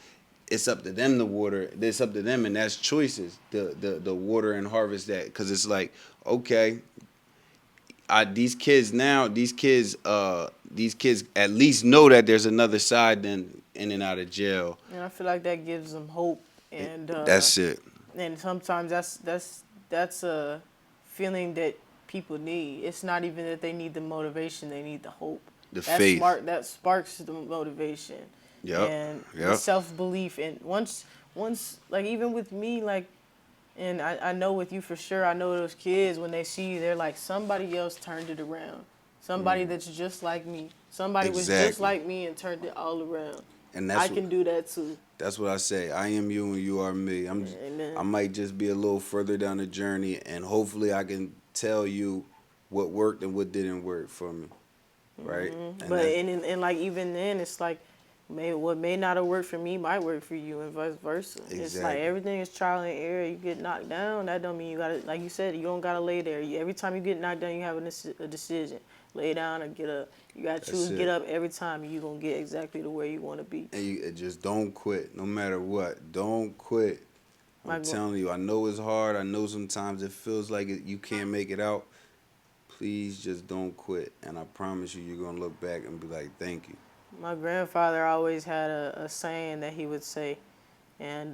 it's up to them to water. It's up to them, and that's choices. The water and harvest that, because it's like, okay, these kids at least know that there's another side than in and out of jail. And I feel like that gives them hope. And that's it. And sometimes that's a feeling that people need. It's not even that they need the motivation; they need the hope. Faith. That sparks the motivation. Yep. And the self-belief. And once, like, even with me, like, and I know with you for sure, I know those kids, when they see you, they're like, somebody else turned it around. Somebody that's just like me. Somebody was just like me and turned it all around. And I can do that too. That's what I say. I am you and you are me. I might just be a little further down the journey, and hopefully I can tell you what worked and what didn't work for me. Right? Mm-hmm. But and like, even then, it's like, what may not have worked for me might work for you, and vice versa. Exactly. It's like everything is trial and error. You get knocked down, that don't mean you gotta, like you said, you don't gotta lay there. Every time you get knocked down, you have a decision: lay down or get up. You gotta choose get up every time, and you gonna get exactly to where you want to be. And you just don't quit, no matter what. Don't quit. I'm telling you, I know it's hard. I know sometimes it feels like you can't make it out. Please just don't quit, and I promise you, you're gonna look back and be like, thank you. My grandfather always had a saying that he would say, and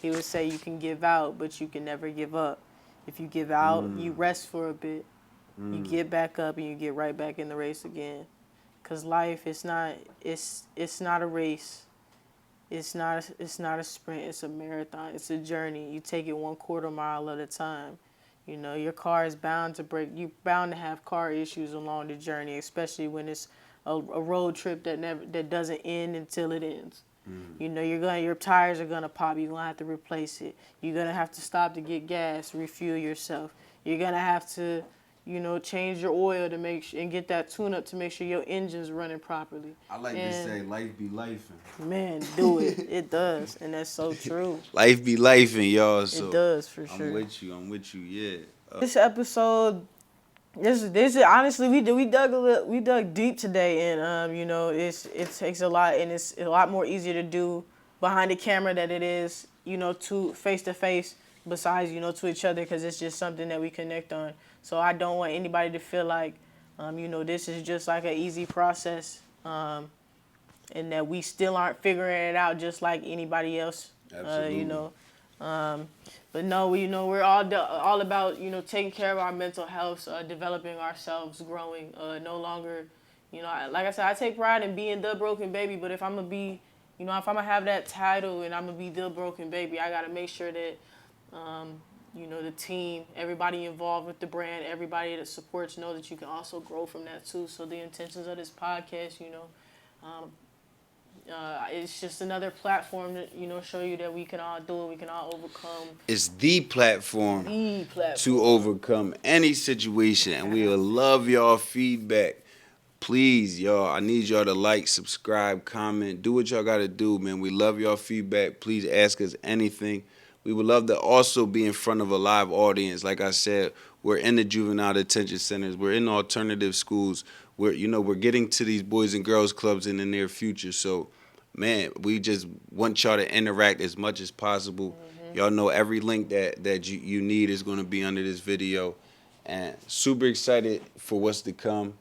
he would say, you can give out, but you can never give up. If you give out, you rest for a bit. You get back up and you get right back in the race again. Because life is not, it's not a race. It's not a sprint, it's a marathon. It's a journey. You take it 1/4 mile at a time. You know, your car is bound to break. You're bound to have car issues along the journey, especially when it's a road trip that doesn't end until it ends. You know, your tires are gonna pop. You're gonna have to replace it. You're gonna have to stop to get gas, refuel yourself. You're gonna have to, change your oil to and get that tune up to make sure your engine's running properly. I like to say, life be lifing. Man, do it. It does, and that's so true. Life be lifing, y'all. So it does for sure. I'm with you. Yeah. This episode. This is honestly, we dug deep today, and it takes a lot, and it's a lot more easier to do behind the camera than it is to face to face, besides to each other, because it's just something that we connect on. So I don't want anybody to feel like this is just like an easy process, and that we still aren't figuring it out just like anybody else. Absolutely. But no, we're all about taking care of our mental health, developing ourselves, growing. No longer, like I said, I take pride in being the broken baby. But if I'm gonna be, if I'm gonna have that title and I'm gonna be the broken baby, I gotta make sure that, the team, everybody involved with the brand, everybody that supports, know that you can also grow from that too. So the intentions of this podcast, it's just another platform to show you that we can all do it. We can all overcome. It's the platform to overcome any situation, and we will love y'all feedback. Please, y'all, I need y'all to like, subscribe, comment, do what y'all got to do, man. We love y'all feedback. Please ask us anything. We would love to also be in front of a live audience. Like I said, we're in the juvenile detention centers. We're in alternative schools. We're getting to these boys and girls clubs in the near future. So, man, we just want y'all to interact as much as possible. Y'all know every link that you need is going to be under this video. And super excited for what's to come.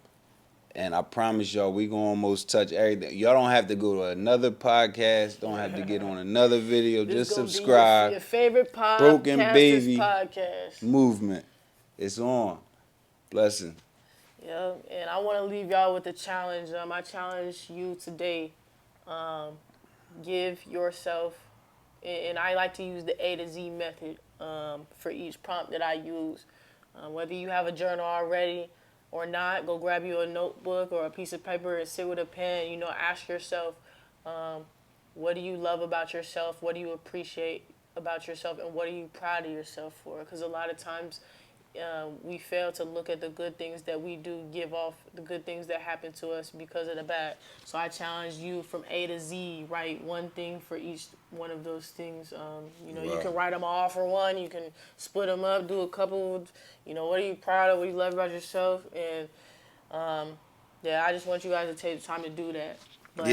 And I promise y'all, we going to almost touch everything. Y'all don't have to go to another podcast. Don't have to get on another video. Just subscribe. Your favorite Broken Baby podcast Movement. It's on. Blessing. Yeah, and I want to leave y'all with a challenge. I challenge you today. Give yourself, and I like to use the A to Z method for each prompt that I use. Whether you have a journal already or not, go grab you a notebook or a piece of paper and sit with a pen. Ask yourself, what do you love about yourself? What do you appreciate about yourself? And what are you proud of yourself for? Because a lot of times we fail to look at the good things that we do, give off the good things that happen to us because of the bad. So I challenge you from A to Z, write one thing for each one of those things. You can write them all for one. You can split them up, do a couple. What are you proud of? What do you love about yourself? And I just want you guys to take the time to do that. But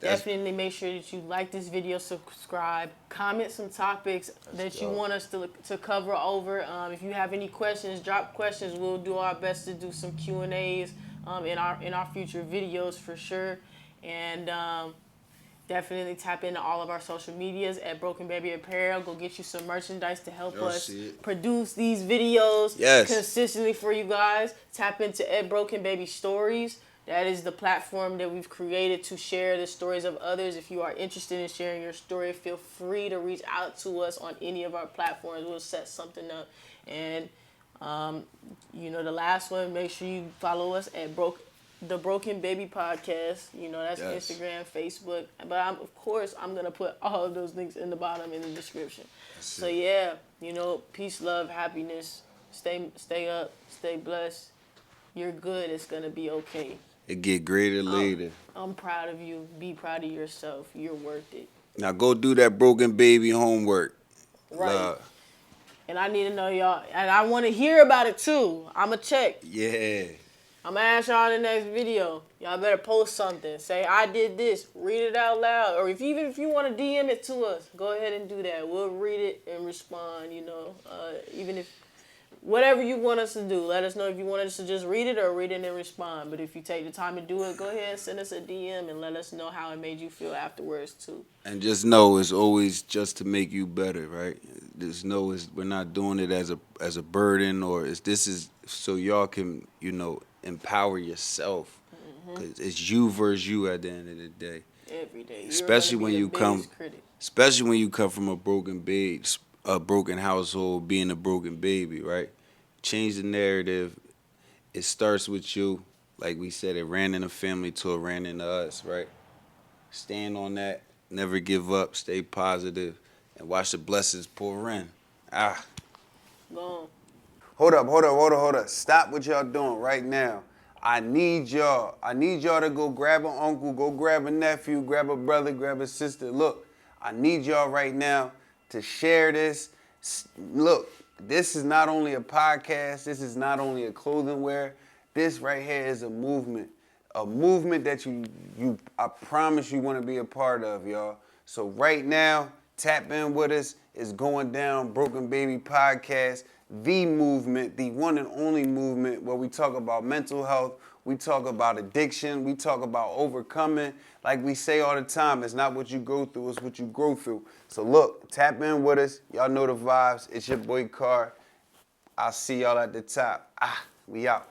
definitely make sure that you like this video, subscribe, comment some topics that you want us to cover over. If you have any questions, drop questions. We'll do our best to do some Q&As in our future videos for sure. And definitely tap into all of our social medias at Broken Baby Apparel. Go get you some merchandise to help us produce these videos consistently for you guys. Tap into Ed Broken Baby Stories. That is the platform that we've created to share the stories of others. If you are interested in sharing your story, feel free to reach out to us on any of our platforms. We'll set something up. And, the last one, make sure you follow us at The Broken Baby Podcast. That's Instagram, Facebook. But of course, I'm going to put all of those links in the bottom in the description. Peace, love, happiness. Stay up, stay blessed. You're good. It's going to be okay. It get greater later. I'm proud of you. Be proud of yourself. You're worth it. Now go do that broken baby homework. Right. And I need to know y'all. And I want to hear about it too. I'm going to check. Yeah. I'm going to ask y'all in the next video. Y'all better post something. Say, I did this. Read it out loud. Or if you want to DM it to us, go ahead and do that. We'll read it and respond, even if... Whatever you want us to do, let us know if you want us to just read it or read it and respond. But if you take the time to do it, go ahead and send us a DM and let us know how it made you feel afterwards too. And just know it's always just to make you better, right? Just know we're not doing it as a burden, or this is so y'all can empower yourself. Because it's you versus you at the end of the day. Every day. Especially when you come from a broken household, being a broken baby, right? Change the narrative. It starts with you. Like we said, it ran in the family till it ran into us, right? Stand on that. Never give up. Stay positive. And watch the blessings pour in. Go on. Hold up. Stop what y'all doing right now. I need y'all to go grab an uncle, go grab a nephew, grab a brother, grab a sister. Look, I need y'all right now to share this. Look, this is not only a podcast. This is not only a clothing wear. This right here is a movement that I promise you want to be a part of, y'all. So right now, tap in with us. It's going down. Broken Baby Podcast, the movement, the one and only movement where we talk about mental health. We talk about addiction. We talk about overcoming. Like we say all the time, it's not what you go through, it's what you grow through. So look, tap in with us. Y'all know the vibes. It's your boy Car. I'll see y'all at the top. We out.